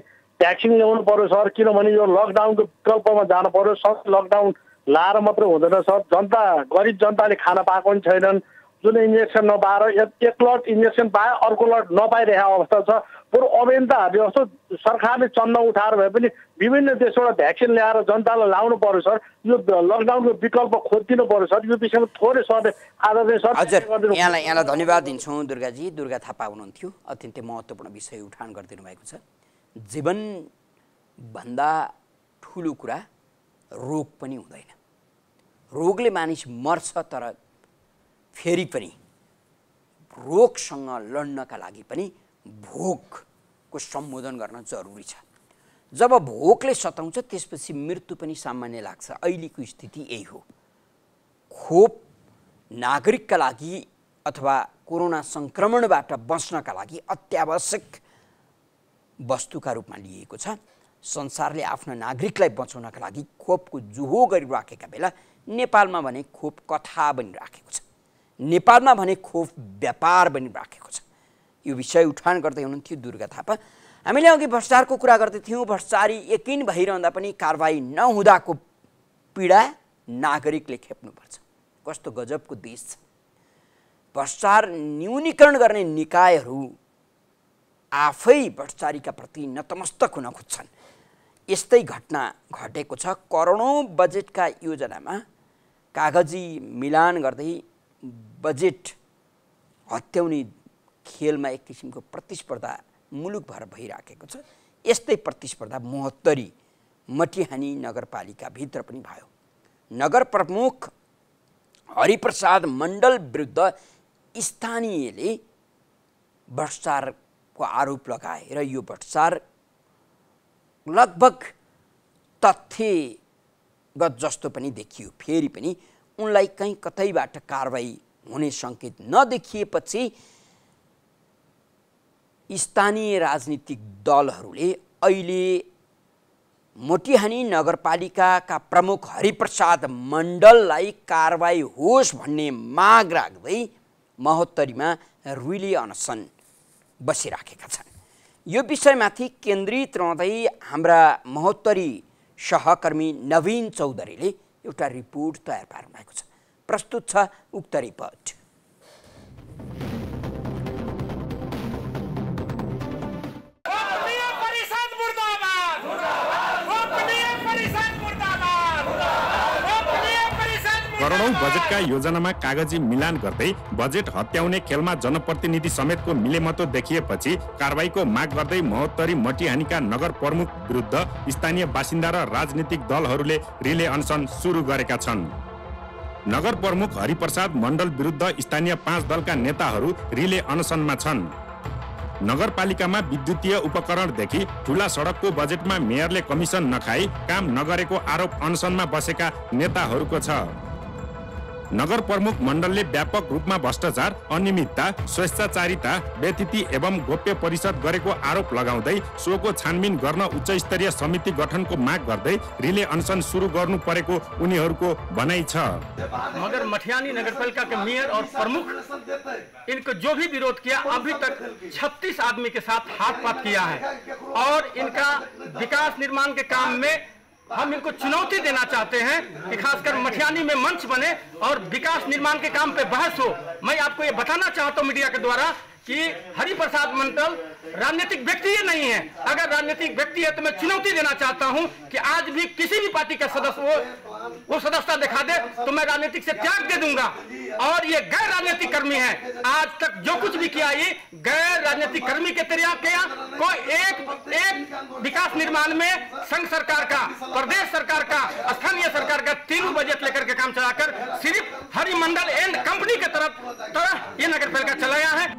भ्याक्सिन ल्याउनु पर्यो सर, किनभने यो लकडाउनको विकल्पमा जानु पर्यो। सबै लकडाउन लाएर मात्रै हुँदैन सर। जनता, गरिब जनताले खान पाएको पनि छैनन्। जुन इन्जेक्सन नपाएर एक लट इन्जेक्सन पाए, अर्को लट नपाइरहेको अवस्था छ। बरु अभियन्ताहरूले जस्तो सरकारले चन्दा उठाएर भए पनि विभिन्न देशबाट भ्याक्सिन ल्याएर जनतालाई लाउनु पर्यो सर। यो लकडाउनको विकल्प खोजिदिनु पर्यो सर। यो विषयमा थोरै सर आज चाहिँ सर। हजुर, यहाँलाई धन्यवाद दिन्छौँ दुर्गाजी। दुर्गा थापा हुनुहुन्थ्यो, अत्यन्तै महत्त्वपूर्ण विषय उठान गरिदिनु भएको छ। जीवनभन्दा ठुलो कुरा रोग पनि हुँदैन। रोगले मानिस मर्छ, तर फेरि पनि रोगसँग लड्नका लागि पनि भोकको सम्बोधन गर्न जरुरी छ। जब भोकले सताउँछ त्यसपछि मृत्यु पनि सामान्य लाग्छ। अहिलेको स्थिति यही हो। खोप नागरिकका लागि अथवा कोरोना संक्रमणबाट बच्नका लागि अत्यावश्यक वस्तुका रूपमा लिएको छ। संसारले आफ्ना नागरिकलाई बचाउनका लागि खोपको जुहो गरिराखेका बेला नेपालमा भने खोप कथा बनिराखेको छ। नेपालमा भने खोप व्यापार बनिराखेको छ। यो विषय उठान गर्दै हुनुहुन्थ्यो दुर्गा थापा। हामीले अघि भ्रष्टाचारको कुरा गर्दै थियौँ। भ्रष्टाचारी यकिन भइरहँदा पनि कारबाही नहुँदाको पीडा नागरिकले खेप्नुपर्छ। कस्तो गजबको देश छ। भ्रष्टाचार न्यूनीकरण गर्ने निकायहरू आफै भ्रष्टाचारीका प्रति नतमस्तक हुन खोज्छन्। यस्तै घटना घटेको छ। करोडौँ बजेटका योजनामा कागजी मिलान गर्दै बजेट हत्याउने खेलमा एक किसिमको प्रतिस्पर्धा मुलुकभर भइराखेको छ। यस्तै प्रतिस्पर्धा महोत्तरी मटिहानी नगरपालिकाभित्र पनि भयो। नगर प्रमुख हरिप्रसाद मण्डल विरुद्ध स्थानीयले भ्रष्टाचारको आरोप लगाए र यो भ्रष्टाचार लगभग तथ्यगत जस्तो पनि देखियो। फेरि पनि उनलाई कहीँ कतैबाट कारबाही हुने सङ्केत नदेखिएपछि स्थानीय राजनीतिक दलहरूले अहिले मोटिहानी नगरपालिकाका प्रमुख हरिप्रसाद मण्डललाई कारबाही होस् भन्ने माग राख्दै महोत्तरीमा रिले अनसन बसिराखेका छन्। यो विषयमाथि केन्द्रित रहँदै हाम्रा महोत्तरी सहकर्मी नवीन चौधरीले एउटा रिपोर्ट तयार पार्नु भएको छ। प्रस्तुत छ उक्त रिपोर्ट। करोडौं बजेटका योजनामा कागजी मिलान गर्दै बजेट हत्याउने खेलमा जनप्रतिनिधि समेतको मिलेमतो देखिएपछि कारबाहीको माग गर्दै महोत्तरी मटिहानीका नगर प्रमुख विरुद्ध स्थानीय बासिन्दा र राजनीतिक दलहरूले रिले अनसन सुरु गरेका छन्। नगर प्रमुख हरिप्रसाद मण्डल विरुद्ध स्थानीय 5 दलका नेताहरू रिले अनसनमा छन्। नगरपालिकामा विद्युतीय उपकरणदेखि ठूला सडकको बजेटमा मेयरले कमिसन नखाई काम नगरेको आरोप अनसनमा बसेका नेताहरूको छ। नगर प्रमुख मण्डलले व्यापक रूपमा भ्रष्टाचार, अनियमितता, स्वेच्छाचारिता, व्यतिथि एवं गोप्य परिषद गरेको आरोप लगाउँदै सोको छानबिन गर्न उच्च स्तरीय समिति गठनको माग गर्दै रिले अनसन सुरु गर्नु परेको उनीहरूको भनाइ छ। मगर मटिहानी नगरपालिका के मेयर और प्रमुख इनको जो भी विरोध किया अभी तक 36 आदमी के साथ हाथ-पात किया है और इनका विकास निर्माण के काम में हम इनको चुनौती देना चाहते हैं कि खासकर मटिहानी में मंच बने और विकास निर्माण के काम पे बहस हो। मैं आपको ये बताना चाहता हूँ मीडिया के द्वारा कि हरिप्रसाद मंडल राजनीतिक व्यक्ति ही नहीं है। अगर राजनीतिक व्यक्ति है तो मैं चुनौती देना चाहता हूं कि आज भी किसी भी पार्टी का सदस्य वो सदस्यता दिखा दे तो मैं राजनीतिक से त्याग दे दूंगा। और ये गैर राजनीतिक कर्मी है। आज तक जो कुछ भी किया ये गैर राजनीतिक कर्मी के तरीका किया। कोई एक विकास निर्माण में संघ सरकार का, प्रदेश सरकार का, स्थानीय सरकार का 3 बजट लेकर के काम चलाकर सिर्फ हरिमंडल एंड कंपनी के तरफ ये नगरपालिका चलाया है।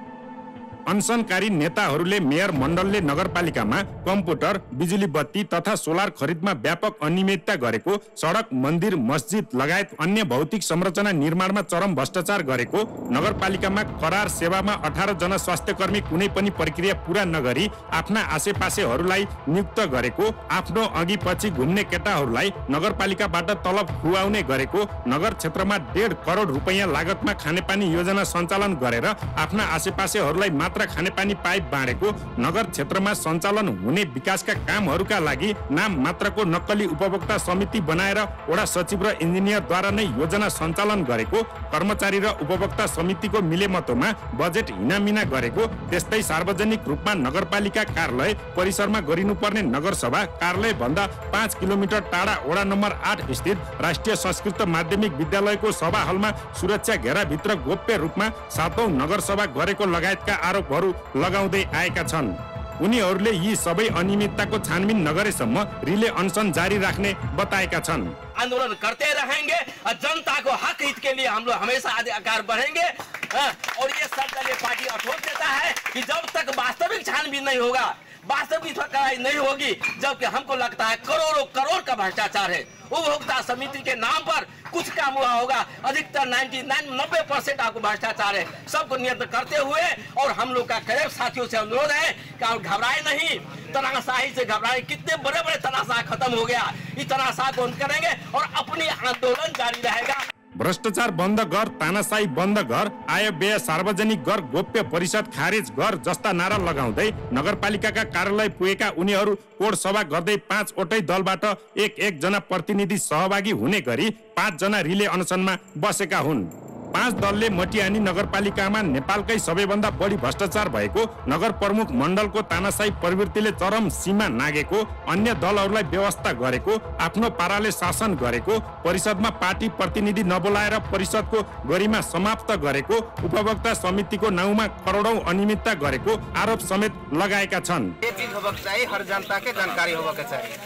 अनसनकारी नेताहरूले मेयर मण्डलले नगरपालिकामा कम्प्युटर, बिजुली बत्ती तथा सोलर खरिदमा व्यापक अनियमितता गरेको, सडक, मन्दिर, मस्जिद लगायत अन्य भौतिक संरचना निर्माणमा चरम भ्रष्टाचार गरेको, नगरपालिकामा करार सेवामा 18 जना स्वास्थ्यकर्मी कुनै पनि प्रक्रिया पूरा नगरी आफ्ना आसेपासेहरूलाई नियुक्त गरेको, आफ्नो अघि पछि घुम्ने केटाहरूलाई नगरपालिकाबाट तलब खुवाउने गरेको, नगर क्षेत्रमा 1.5 करोड रुपैयाँ लागतमा खानेपानी योजना सञ्चालन गरेर आफ्ना आसेपासेहरूलाई मात्र खानेपानी पाइप बाँडेको, नगर क्षेत्रमा सञ्चालन हुने विकासका कामहरूका लागि नाम मात्रको नक्कली उपभोक्ता समिति बनाएर वडा सचिव र इन्जिनियरद्वारा नै योजना सञ्चालन गरेको, कर्मचारी र उपभोक्ता समितिको मिलेमतोमा बजेट हिनामिना गरेको, त्यस्तै सार्वजनिक रूपमा नगरपालिका कार्यालय परिसरमा गरिनुपर्ने नगरसभा कार्यालय भन्दा 5 किलोमिटर टाढा वडा नम्बर 8 स्थित राष्ट्रिय संस्कृत माध्यमिक विद्यालयको सभा हलमा सुरक्षा घेराभित्र गोप्य रूपमा 7औं नगरसभा गरेको लगायतका आरोपहरू लगाउँदै आएका छन्। उनीहरूले यी सबै अनियमितताको छानबिन नगरेसम्म रिले अनसन जारी राख्ने बताएका छन्। आंदोलन करते रहेंगे और जनता को हक हित के लिए हम लोग हमेशा अधिकार बढ़ेंगे। और ये सर्वदलीय पार्टी अठोट देता है कि जब तक वास्तविक छानबीन नहीं होगा, वास्तविक कार्रवाई नहीं होगी, जबकि हमको लगता है करोड़ों करोड़ का भ्रष्टाचार है। उपभोक्ता समिति के नाम पर कुछ काम हुआ होगा, अधिकतर 90% आपको भ्रष्टाचार है। सबको नियंत्रण करते हुए और हम लोग का कई साथियों से अनुरोध है कि आप घबराए नहीं, तनाशाही से घबराए। कितने बड़े बड़े तनाशाह खत्म हो गया, इस तनाशाह को बंद करेंगे और अपनी आंदोलन जारी रहेगा। भ्रष्टाचार बन्द गर, तानाशाही बन्द गर, आय व्यय सार्वजनिक गर, गोप्य परिषद खारेज गर जस्ता नारा लगाउँदै नगरपालिकाका कार्यालय पुगेका उनीहरू कोड सभा गर्दै 5 वटै दलबाट एक जना प्रतिनिधि सहभागी हुने गरी 5 जना रिले अनसनमा बसेका हुन्। 5 दलले मटिहानी नगरपालिकामा नेपालकै सबैभन्दा बढी भ्रष्टाचार भएको, नगर प्रमुख मण्डलको तानाशाही प्रवृत्तिले चरम सीमा नागेको, अन्य दलहरूलाई व्यवस्था गरेको, आफ्नो पाराले शासन गरेको, परिषदमा पार्टी प्रतिनिधि नबोलाएर परिषदको गरिमा समाप्त गरेको, उपभोक्ता समितिको नाउँमा करोडौं अनियमितता गरेको आरोप समेत लगाएका छन्। ये चीज होबक चाहिए, हर जनता के जानकारी होबक चाहिए।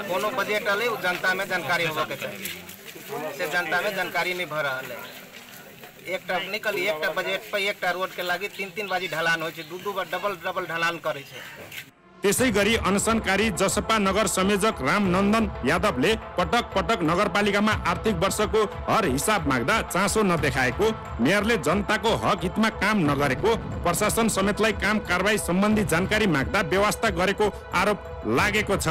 कोनो बजट अले जनता में जानकारी होबक चाहिए, से जनता में जानकारी नहीं भर रहा है। एकटा निकली एकटा बजेट पे एकटा रोड के लागि 3-3 बाजी ढलान होइ छै, 2-2 बार डबल ढलान करे छै। त्यसै गरी अनसनकारी जसपा नगर संयोजक रामनन्दन यादवले पटक पटक नगरपालिकामा आर्थिक वर्षको हर हिसाब माग्दा चासो नदेखाएको, मेयरले जनताको हक हितमा काम नगरेको, प्रशासन समेतलाई काम कारबाही सम्बन्धी जानकारी माग्दा व्यवस्था गरेको आरोप लागेको छ।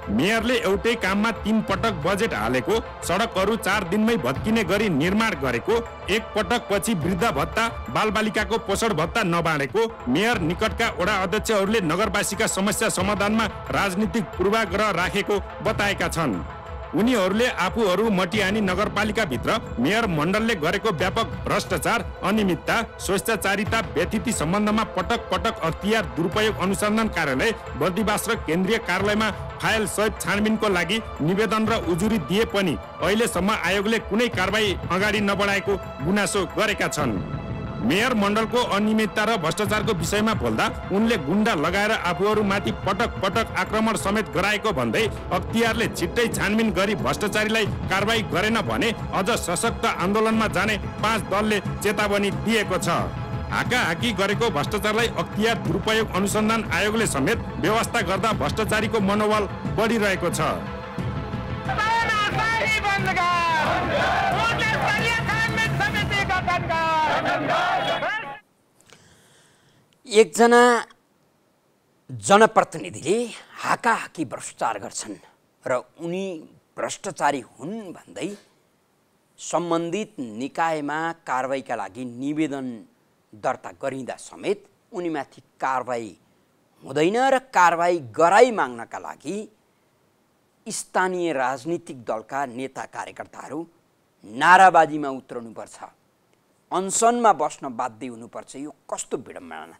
मेयरले एउटै काममा 3 पटक बजेट हालेको, सडकहरू 4 दिनमै भत्किने गरी निर्माण गरेको, एक पटक पछि वृद्ध भत्ता, बालबालिकाको पोषण भत्ता नबाँडेको, मेयर निकटका वडा अध्यक्षहरूले नगरवासीका समस्या समाधानमा राजनीतिक पूर्वाग्रह राखेको बताएका छन्। उनीहरूले आफूहरू मटिहानी नगरपालिकाभित्र मेयर मण्डलले गरेको व्यापक भ्रष्टाचार, अनियमितता, स्वेच्छाचारिता, व्यतिथि सम्बन्धमा पटक पटक अख्तियार दुरुपयोग अनुसन्धान कार्यालय, बर्दिवास र केन्द्रीय कार्यालयमा फाइल सहित छानबिनको लागि निवेदन र उजुरी दिए पनि अहिलेसम्म आयोगले कुनै कारबाही अगाडि नबढाएको गुनासो गरेका छन्। मेयर मण्डलको अनियमितता र भ्रष्टाचारको विषयमा बोल्दा उनले गुण्डा लगाएर आफूहरूमाथि पटक पटक आक्रमण समेत गराएको भन्दै अख्तियारले छिट्टै छानबिन गरी भ्रष्टाचारीलाई कारबाही गरेन भने अझ सशक्त आन्दोलनमा जाने 5 दलले चेतावनी दिएको छ। हाकाहाकी गरेको भ्रष्टाचारलाई अख्तियार दुरुपयोग अनुसन्धान आयोगले समेत व्यवस्था गर्दा भ्रष्टाचारीको मनोबल बढिरहेको छ। एकजना जनप्रतिनिधिले हाकाहाकी भ्रष्टाचार गर्छन् र उनी भ्रष्टाचारी हुन् भन्दै सम्बन्धित निकायमा कारबाहीका लागि निवेदन दर्ता गरिँदा समेत उनीमाथि कारबाही हुँदैन र कारबाही गराई माग्नका लागि स्थानीय राजनीतिक दलका नेता कार्यकर्ताहरू नाराबाजीमा उत्रनुपर्छ, अनसनमा बस्न बाध्य हुनुपर्छ। यो कस्तो विडम्बना!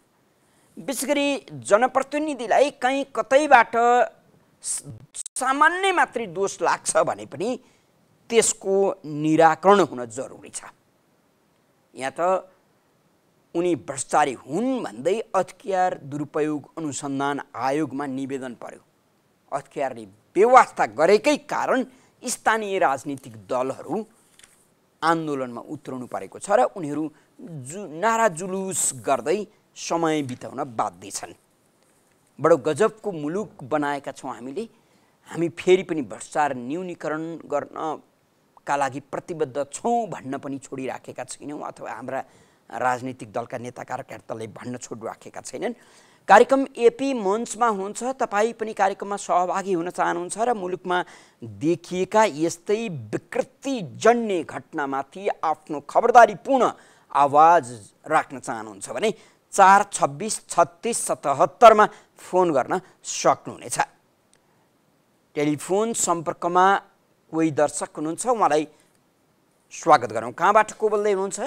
विशेष गरी जनप्रतिनिधिलाई कहीँ कतैबाट सामान्य मात्रै दोष लाग्छ भने पनि त्यसको निराकरण हुन जरुरी छ। यहाँ त उनी भ्रष्टाचारी हुन् भन्दै अख्तियार दुरुपयोग अनुसन्धान आयोगमा निवेदन पर्यो। अख्तियारले व्यवस्था गरेकै कारण स्थानीय राजनीतिक दलहरू आन्दोलनमा उत्रनु परेको छ र उनीहरू नारा जुलुस गर्दै समय बिताउन बाध्य छन्। बडो गजबको मुलुक बनाएका छौँ हामीले। हामी फेरि पनि भ्रष्टाचार न्यूनीकरण गर्नका लागि प्रतिबद्ध छौँ भन्न पनि छोडिराखेका छैनौँ, अथवा हाम्रा राजनीतिक दलका नेता कार्यकर्ताले भन्न छोडिराखेका छैनन्। कार्यक्रम एपी मञ्चमा हुन्छ, तपाईँ पनि कार्यक्रममा सहभागी हुन चाहनुहुन्छ र मुलुकमा देखिएका यस्तै विकृतिजन्य घटनामाथि आफ्नो खबरदारीपूर्ण आवाज राख्न चाहनुहुन्छ भने 4263677 फोन गर्न सक्नुहुनेछ। टेलिफोन सम्पर्कमा कोही दर्शक हुनुहुन्छ, उहाँलाई स्वागत गरौँ। कहाँबाट को बोल्दै हुनुहुन्छ?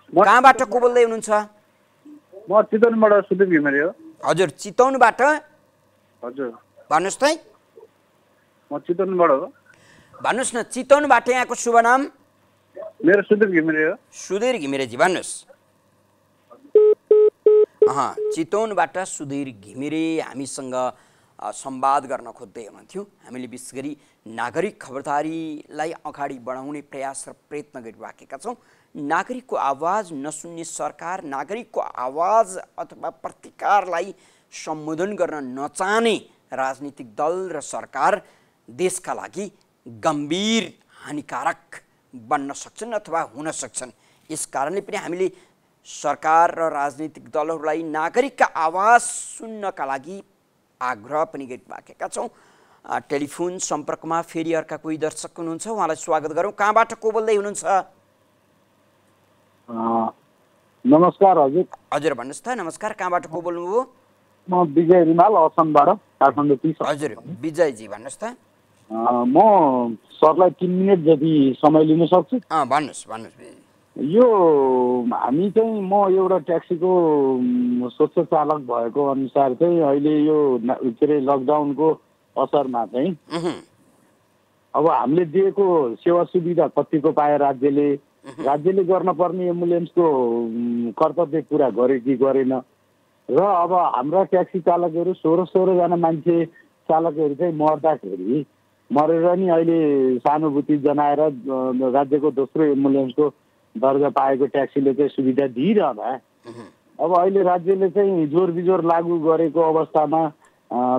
कहाँबाट को बोल्दै हुनुहुन्छ? म चितवनबाट सुदीप घिमिरे हो। हजुर, चितवनबाट? हजुर, भन्नुहोस् त। म चितवनबाट हो। भन्नुहोस् न, चितवनबाट यहाँको शुभ नाम? मेरो सुदीप घिमिरे हो। सुधीर घिमिरेजी, भन्नुहोस्। चितवनबाट सुधीर घिमिरे हामीसँग संवाद गर्न खोज्दै हुनुहुन्थ्यो। हामीले विशेष गरी नागरिक खबरदारीलाई अगाडि बढाउने प्रयास र प्रयत्न गरिराखेका छौँ। नागरिकको आवाज नसुन्ने सरकार, नागरिकको आवाज अथवा प्रतिकारलाई सम्बोधन गर्न नचाहने राजनीतिक दल र सरकार देशका लागि गम्भीर हानिकारक बन्न सक्छन् अथवा हुन सक्छन्। यस कारणले पनि हामीले सरकार र राजनीतिक दलहरूलाई नागरिकका आवाज सुन्नका लागि आग्रह पनि गरिराखेका छौँ। टेलिफोन सम्पर्कमा फेरि अर्का कोही दर्शक हुनुहुन्छ, उहाँलाई स्वागत गरौँ। कहाँबाट को बोल्दै हुनुहुन्छ? नमस्कार हजुर। हजुर भन्नुहोस् त। नमस्कार, कहाँबाट को बोल्नुभयो? म विजय रिमाल असमबाट, काठमाडौँ 30। हजुर विजयजी भन्नुहोस् त। म सरलाई 3 मिनट जति समय लिन सक्छु? भन्नुहोस्। यो हामी चाहिँ म एउटा ट्याक्सीको स्वच्छ चालक भएको अनुसार चाहिँ अहिले यो के अरे लकडाउनको असरमा चाहिँ अब हामीले दिएको सेवा सुविधा कतिको पाए राज्यले गर्न पर्ने एम्बुलेन्सको कर्तव्य पुरा गरे कि गरेन र अब हाम्रा ट्याक्सी चालकहरू 16 जना मान्छे चालकहरू चाहिँ मर्दाखेरि मरेर नि अहिले सहानुभूति जनाएर राज्यको दोस्रो एम्बुलेन्सको दर्जा पाएको ट्याक्सीले चाहिँ सुविधा दिइरहँदा अब अहिले राज्यले चाहिँ जोर बिजोर लागू गरेको अवस्थामा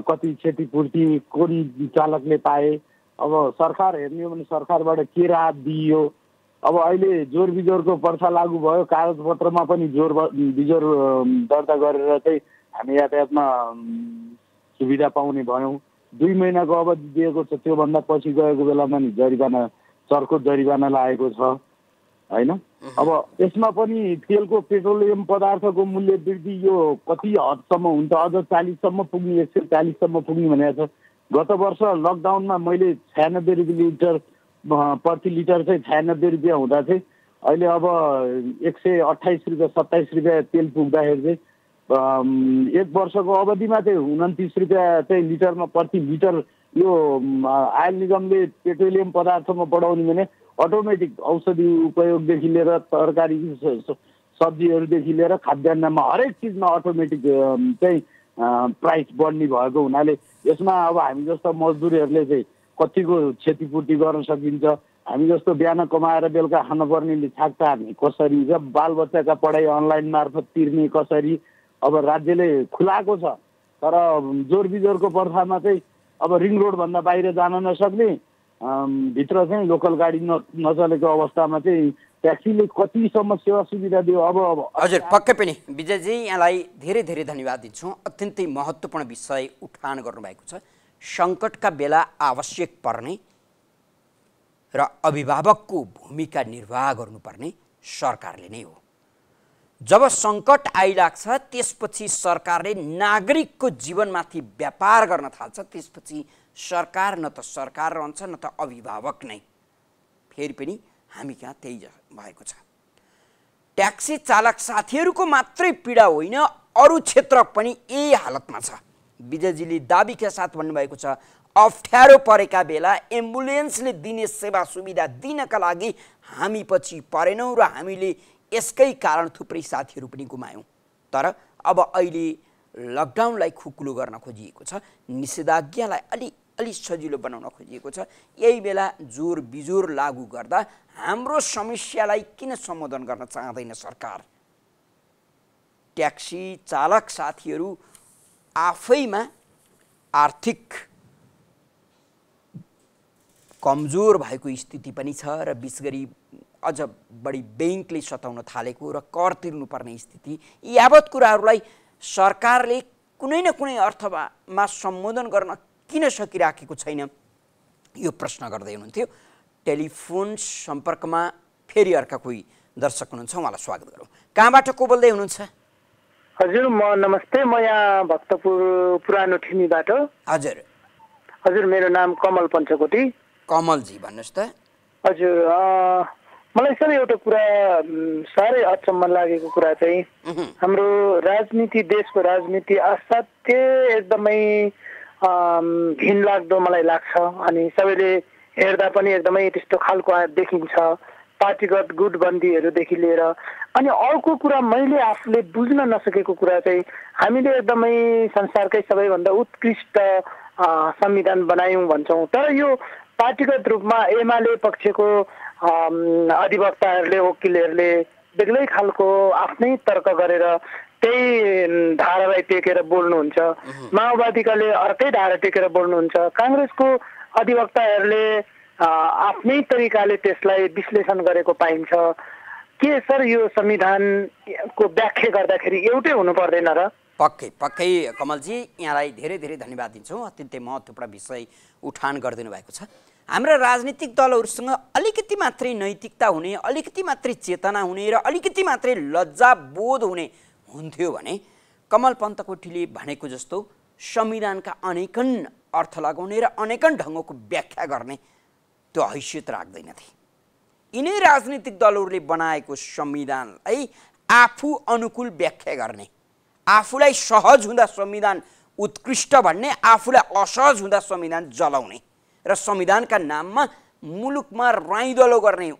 कति क्षतिपूर्ति कुन चालकले पाए, अब सरकार हेर्ने हो भने सरकारबाट के राहत दिइयो। अब अहिले जोर बिजोरको पर्चा लागू भयो, कागजपत्रमा पनि जोर बिजोर दर्ता गरेर चाहिँ हामी यातायातमा सुविधा पाउने भयौँ। 2 महिनाको अवधि दिएको छ, त्योभन्दा पछि गएको बेलामा नि जरिवाना, चर्को जरिवाना लागेको छ हैन। अब यसमा पनि तेलको पेट्रोलियम पदार्थको मूल्य वृद्धि यो कति हदसम्म हुन्छ, अझ 40 सम्म पुग्ने, 140 सम्म पुग्ने भनेको छ। गत वर्ष लकडाउनमा मैले 96 रुपियाँ लिटर प्रति लिटर चाहिँ 96 रुपियाँ हुँदा चाहिँ अहिले अब 128 रुपियाँ 27 रुपियाँ तेल पुग्दाखेरि चाहिँ 1 वर्षको अवधिमा चाहिँ 29 रुपियाँ चाहिँ लिटरमा प्रति लिटर यो आयल निगमले पेट्रोलियम पदार्थमा बढाउने भने अटोमेटिक औषधि उपयोगदेखि लिएर तरकारी सब्जीहरूदेखि लिएर खाद्यान्नमा हरेक चिजमा अटोमेटिक चाहिँ प्राइस बढ्ने भएको हुनाले यसमा अब हामी जस्तो मजदुरहरूले चाहिँ कतिको क्षतिपूर्ति गर्न सकिन्छ, हामी जस्तो बिहान कमाएर बेलुका खान पर्नेले छाक टार्ने कसरी र बालबच्चाका पढाइ अनलाइन मार्फत तिर्ने कसरी अब राज्यले खुलाएको छ। तर जोर बिजोरको प्रथामा चाहिँ अब रिङ रोडभन्दा बाहिर जान नसक्ने, भित्र चाहिँ लोकल गाडी नचलेको अवस्थामा चाहिँ ट्याक्सीले कतिसम्म सेवा सुविधा दियो। अब हजुर पक्कै पनि विजयजी यहाँलाई धेरै धेरै धन्यवाद दिन्छौँ। अत्यन्तै महत्त्वपूर्ण विषय उठान गर्नुभएको छ। सङ्कटका बेला आवश्यक पर्ने र अभिभावकको भूमिका निर्वाह गर्नुपर्ने सरकारले नै हो। जब सङ्कट आइलाग्छ त्यसपछि सरकारले नागरिकको जीवनमाथि व्यापार गर्न थाल्छ, त्यसपछि सरकार न त सरकार रहन्छ न त अभिभावक नै। फेरि पनि हामी कहाँ त्यही भएको छ। ट्याक्सी चालक साथीहरूको मात्रै पीडा होइन, अरू क्षेत्र पनि यही हालतमा छ। विजयजीले दाबीका साथ भन्नुभएको छ अप्ठ्यारो परेका बेला एम्बुलेन्सले दिने सेवा सुविधा दिनका लागि हामी पछि परेनौँ र हामीले यसकै कारण थुप्रै साथीहरू पनि गुमायौँ। तर अब अहिले लकडाउनलाई खुकुलो गर्न खोजिएको छ, निषेधाज्ञालाई अलि सजिलो बनाउन खोजिएको छ। यही बेला जोर बिजोर लागू गर्दा हाम्रो समस्यालाई किन सम्बोधन गर्न चाहँदैन सरकार? ट्याक्सी चालक साथीहरू आफैमा आर्थिक कमजोर भएको स्थिति पनि छ र विशेष गरी अझ बढी ब्याङ्कले सताउन थालेको र कर तिर्नुपर्ने स्थिति, यावत कुराहरूलाई सरकारले कुनै न कुनै अर्थमा सम्बोधन गर्न किन सकिराखेको छैन, यो प्रश्न गर्दै हुनुहुन्थ्यो। टेलिफोन सम्पर्कमा फेरि अर्का कोही दर्शक हुनुहुन्छ, उहाँलाई स्वागत गरौँ। कहाँबाट को बोल्दै हुनुहुन्छ? हजुर नमस्ते, म यहाँ भक्तपुर पुरानो ठिमीबाट। हजुर मेरो नाम कमल पञ्चकोटी। कमलजी भन्नुहोस् त। हजुर मलाई सर एउटा कुरा साह्रै अचम्म लागेको कुरा चाहिँ हाम्रो राजनीति, देशको राजनीति असाध्य एकदमै घिनलाग्दो मलाई लाग्छ। अनि सबैले हेर्दा पनि एकदमै त्यस्तो खालको देखिन्छ। पार्टीगत गुटबन्दीहरूदेखि लिएर अनि अर्को कुरा मैले आफूले बुझ्न नसकेको कुरा चाहिँ हामीले एकदमै संसारकै सबैभन्दा उत्कृष्ट संविधान बनायौँ भन्छौँ, तर यो पार्टीगत रूपमा एमाले पक्षको अधिवक्ताहरूले वकिलहरूले बेग्लै खालको आफ्नै तर्क गरेर त्यही धारालाई टेकेर बोल्नुहुन्छ, माओवादीकाले अर्कै धारा टेकेर बोल्नुहुन्छ, काङ्ग्रेसको अधिवक्ताहरूले आफ्नै तरिकाले त्यसलाई विश्लेषण गरेको पाइन्छ। के सर यो संविधानको व्याख्या गर्दाखेरि एउटै हुनु पर्दैन र? पक्कै पक्कै कमलजी, यहाँलाई धेरै धेरै धन्यवाद दिन्छौँ। अत्यन्तै महत्त्वपूर्ण विषय उठान गरिदिनु भएको छ। हाम्रा राजनीतिक दलहरूसँग अलिकति मात्रै नैतिकता हुने, अलिकति मात्रै चेतना हुने र अलिकति मात्रै लज्जाबोध हुने हुन्थ्यो भने कमल पन्तकोटीले भनेको जस्तो संविधानका अनेकन अर्थ लगाउने र अनेकन ढङ्गको व्याख्या गर्ने त्यो हैसियत राख्दैनथे। यिनै राजनीतिक दलहरूले बनाएको संविधानलाई आफू अनुकूल व्याख्या गर्ने, आफूलाई सहज हुँदा संविधान उत्कृष्ट भन्ने, आफूलाई असहज हुँदा संविधान जलाउने र संविधानका नाममा मुलुकमा राइदलो गर्ने,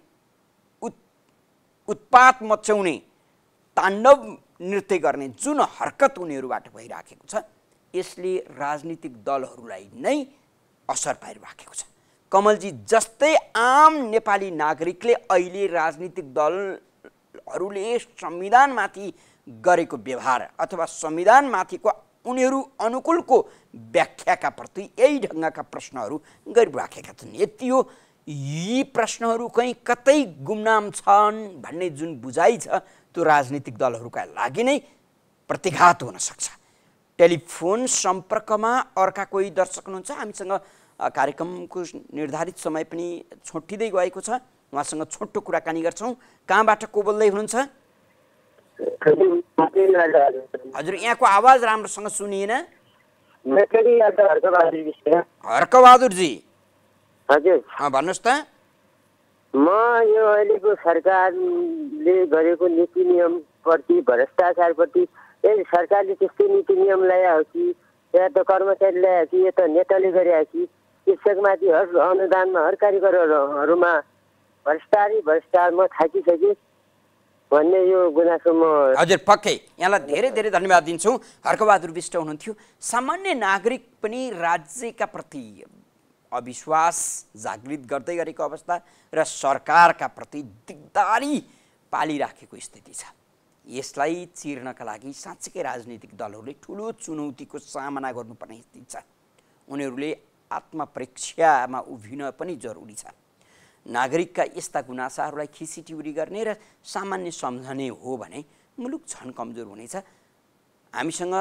उत्पात मचाउने, ताण्डव नृत्य गर्ने जुन हरकत उनीहरूबाट भइराखेको छ, यसले राजनीतिक दलहरूलाई नै असर पारिराखेको छ। कमलजी जस्तै आम नेपाली नागरिकले अहिले राजनीतिक दलहरूले संविधानमाथि गरेको व्यवहार अथवा संविधानमाथिको उनीहरू अनुकूलको व्याख्याका प्रति यही ढङ्गका प्रश्नहरू गरिराखेका छन्। यति हो, यी प्रश्नहरू कहीँ कतै गुमनाम छन् भन्ने जुन बुझाइ छ त्यो राजनीतिक दलहरूका लागि नै प्रतिघात हुन सक्छ। टेलिफोन सम्पर्कमा अर्का कोही दर्शक हुनुहुन्छ, हामीसँग कार्यक्रमको निर्धारित समय पनि छोटिँदै गएको छ, उहाँसँग छोटो कुराकानी गर्छौँ। कहाँबाट को बोल्दै हुनुहुन्छ? हजुर, यहाँको आवाज राम्रोसँग सुनिएन। हर्कबहादुरजी, हजुर भन्नुहोस् त। म यो अहिलेको सरकारले गरेको नीति नियमप्रति, भ्रष्टाचारप्रति, सरकारले त्यस्तै नीति नियम ल्यायो हो कि या त कर्मचारी ल्यायो कि या त नेताले गरे कि, शिक्षकमाथि हर अनुदानमा हर कार्यक्रमहरूमा भ्रष्टाचार म थाकिसकेँ भन्ने यो गुनासो म। हजुर पक्कै, यहाँलाई धेरै धेरै धन्यवाद दिन्छौँ। हर्कबहादुर विष्ट हुनुहुन्थ्यो। सामान्य नागरिक पनि राज्यका प्रति अविश्वास जागृत गर्दै गरेको अवस्था र सरकारका प्रति दिगदारी पालिराखेको स्थिति छ। यसलाई चिर्नका लागि साँच्चैकै राजनीतिक दलहरूले ठुलो चुनौतीको सामना गर्नुपर्ने स्थिति छ। उनीहरूले आत्मपरीक्षामा उभिन पनि जरुरी छ। नागरिकका यस्ता गुनासाहरूलाई खिसिटिउरी गर्ने र सामान्य सम्झने हो भने मुलुक झन कमजोर हुनेछ। हामीसँग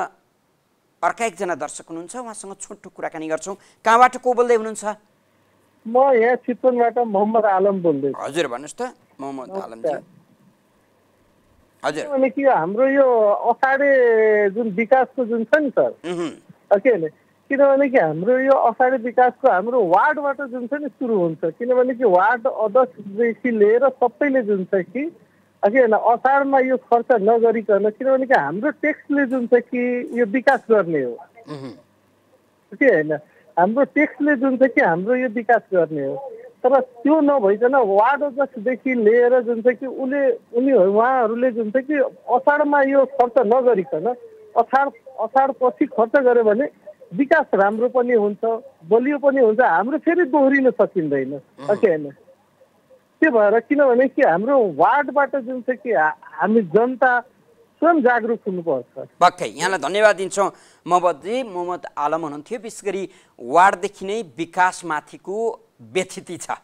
अर्का एकजना दर्शक हुनुहुन्छ, उहाँसँग छोटो कुराकानी गर्छौँ। कहाँबाट को बोल्दै हुनुहुन्छ? म यहाँ चितवनबाट मोहम्मद आलम बोल्दै। हजुर भन्नुहोस् त मोहम्मद आलमजी। हजुर, अनि के हाम्रो यो असाढे जुन विकासको जुन छ नि सर, के भने किनभने कि हाम्रो यो असाढे विकासको हाम्रो वार्डबाट जुन छ नि सुरु हुन्छ, किनभने कि वार्ड अध्यक्षदेखि लिएर सबैले जुन छ कि के होइन असाढमा यो खर्च नगरिकन, किनभने कि हाम्रो ट्याक्सले जुन छ कि यो विकास गर्ने हो के होइन, हाम्रो ट्याक्सले जुन छ कि हाम्रो यो विकास गर्ने हो। तर त्यो नभइकन वार्ड अध्यक्षदेखि लिएर जुन छ कि उहाँहरूले जुन छ कि असाढमा यो खर्च नगरिकन असाढ पछि खर्च गर्यो भने विकास राम्रो पनि हुन्छ, बलियो पनि हुन्छ, हाम्रो फेरि दोहोरिन सकिँदैन के होइन। त्यो भएर किनभने कि हाम्रो वार्डबाट जुन छ कि हामी जनता स्वयं जागरुक हुनुपर्छ। पक्कै, यहाँलाई धन्यवाद दिन्छौँ मोहम्मदजी। मोहम्मद आलम हुनुहुन्थ्यो। विशेष गरी वार्डदेखि नै विकासमाथिको व्यथिति छ।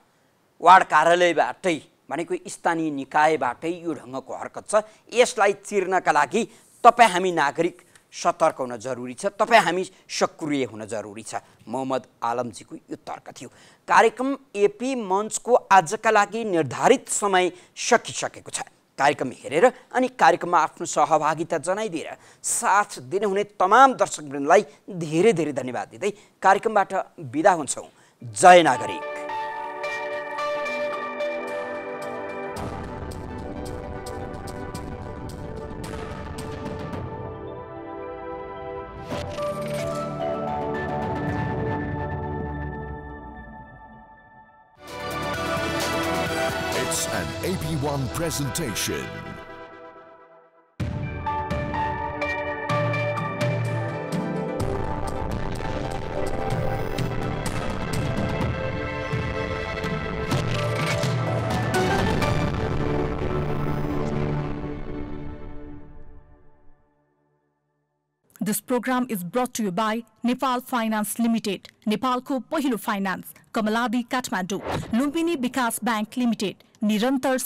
वार्ड कार्यालयबाटै भनेको स्थानीय निकायबाटै यो ढङ्गको हरकत छ। यसलाई चिर्नका लागि तपाईँ हामी नागरिक सतर्क हुन जरुरी छ, तपाईँ हामी सक्रिय हुन जरुरी छ। मोहम्मद आलमजीको यो तर्क थियो। कार्यक्रम एपी मञ्चको आजका लागि निर्धारित समय सकिसकेको छ। कार्यक्रम हेरेर अनि कार्यक्रममा आफ्नो सहभागिता जनाइदिएर साथ दिनुहुने तमाम दर्शकवृन्दलाई धेरै धेरै धन्यवाद दिँदै कार्यक्रमबाट बिदा हुन्छौँ। जय नागरिक। It's an AP1 presentation. This program is brought to you by Nepal Finance Limited, नेपालको पहिलो फाइनान्स, कमलादी काठमाडौँ, लुम्बिनी विकास बैंक लिमिटेड, निरन्तर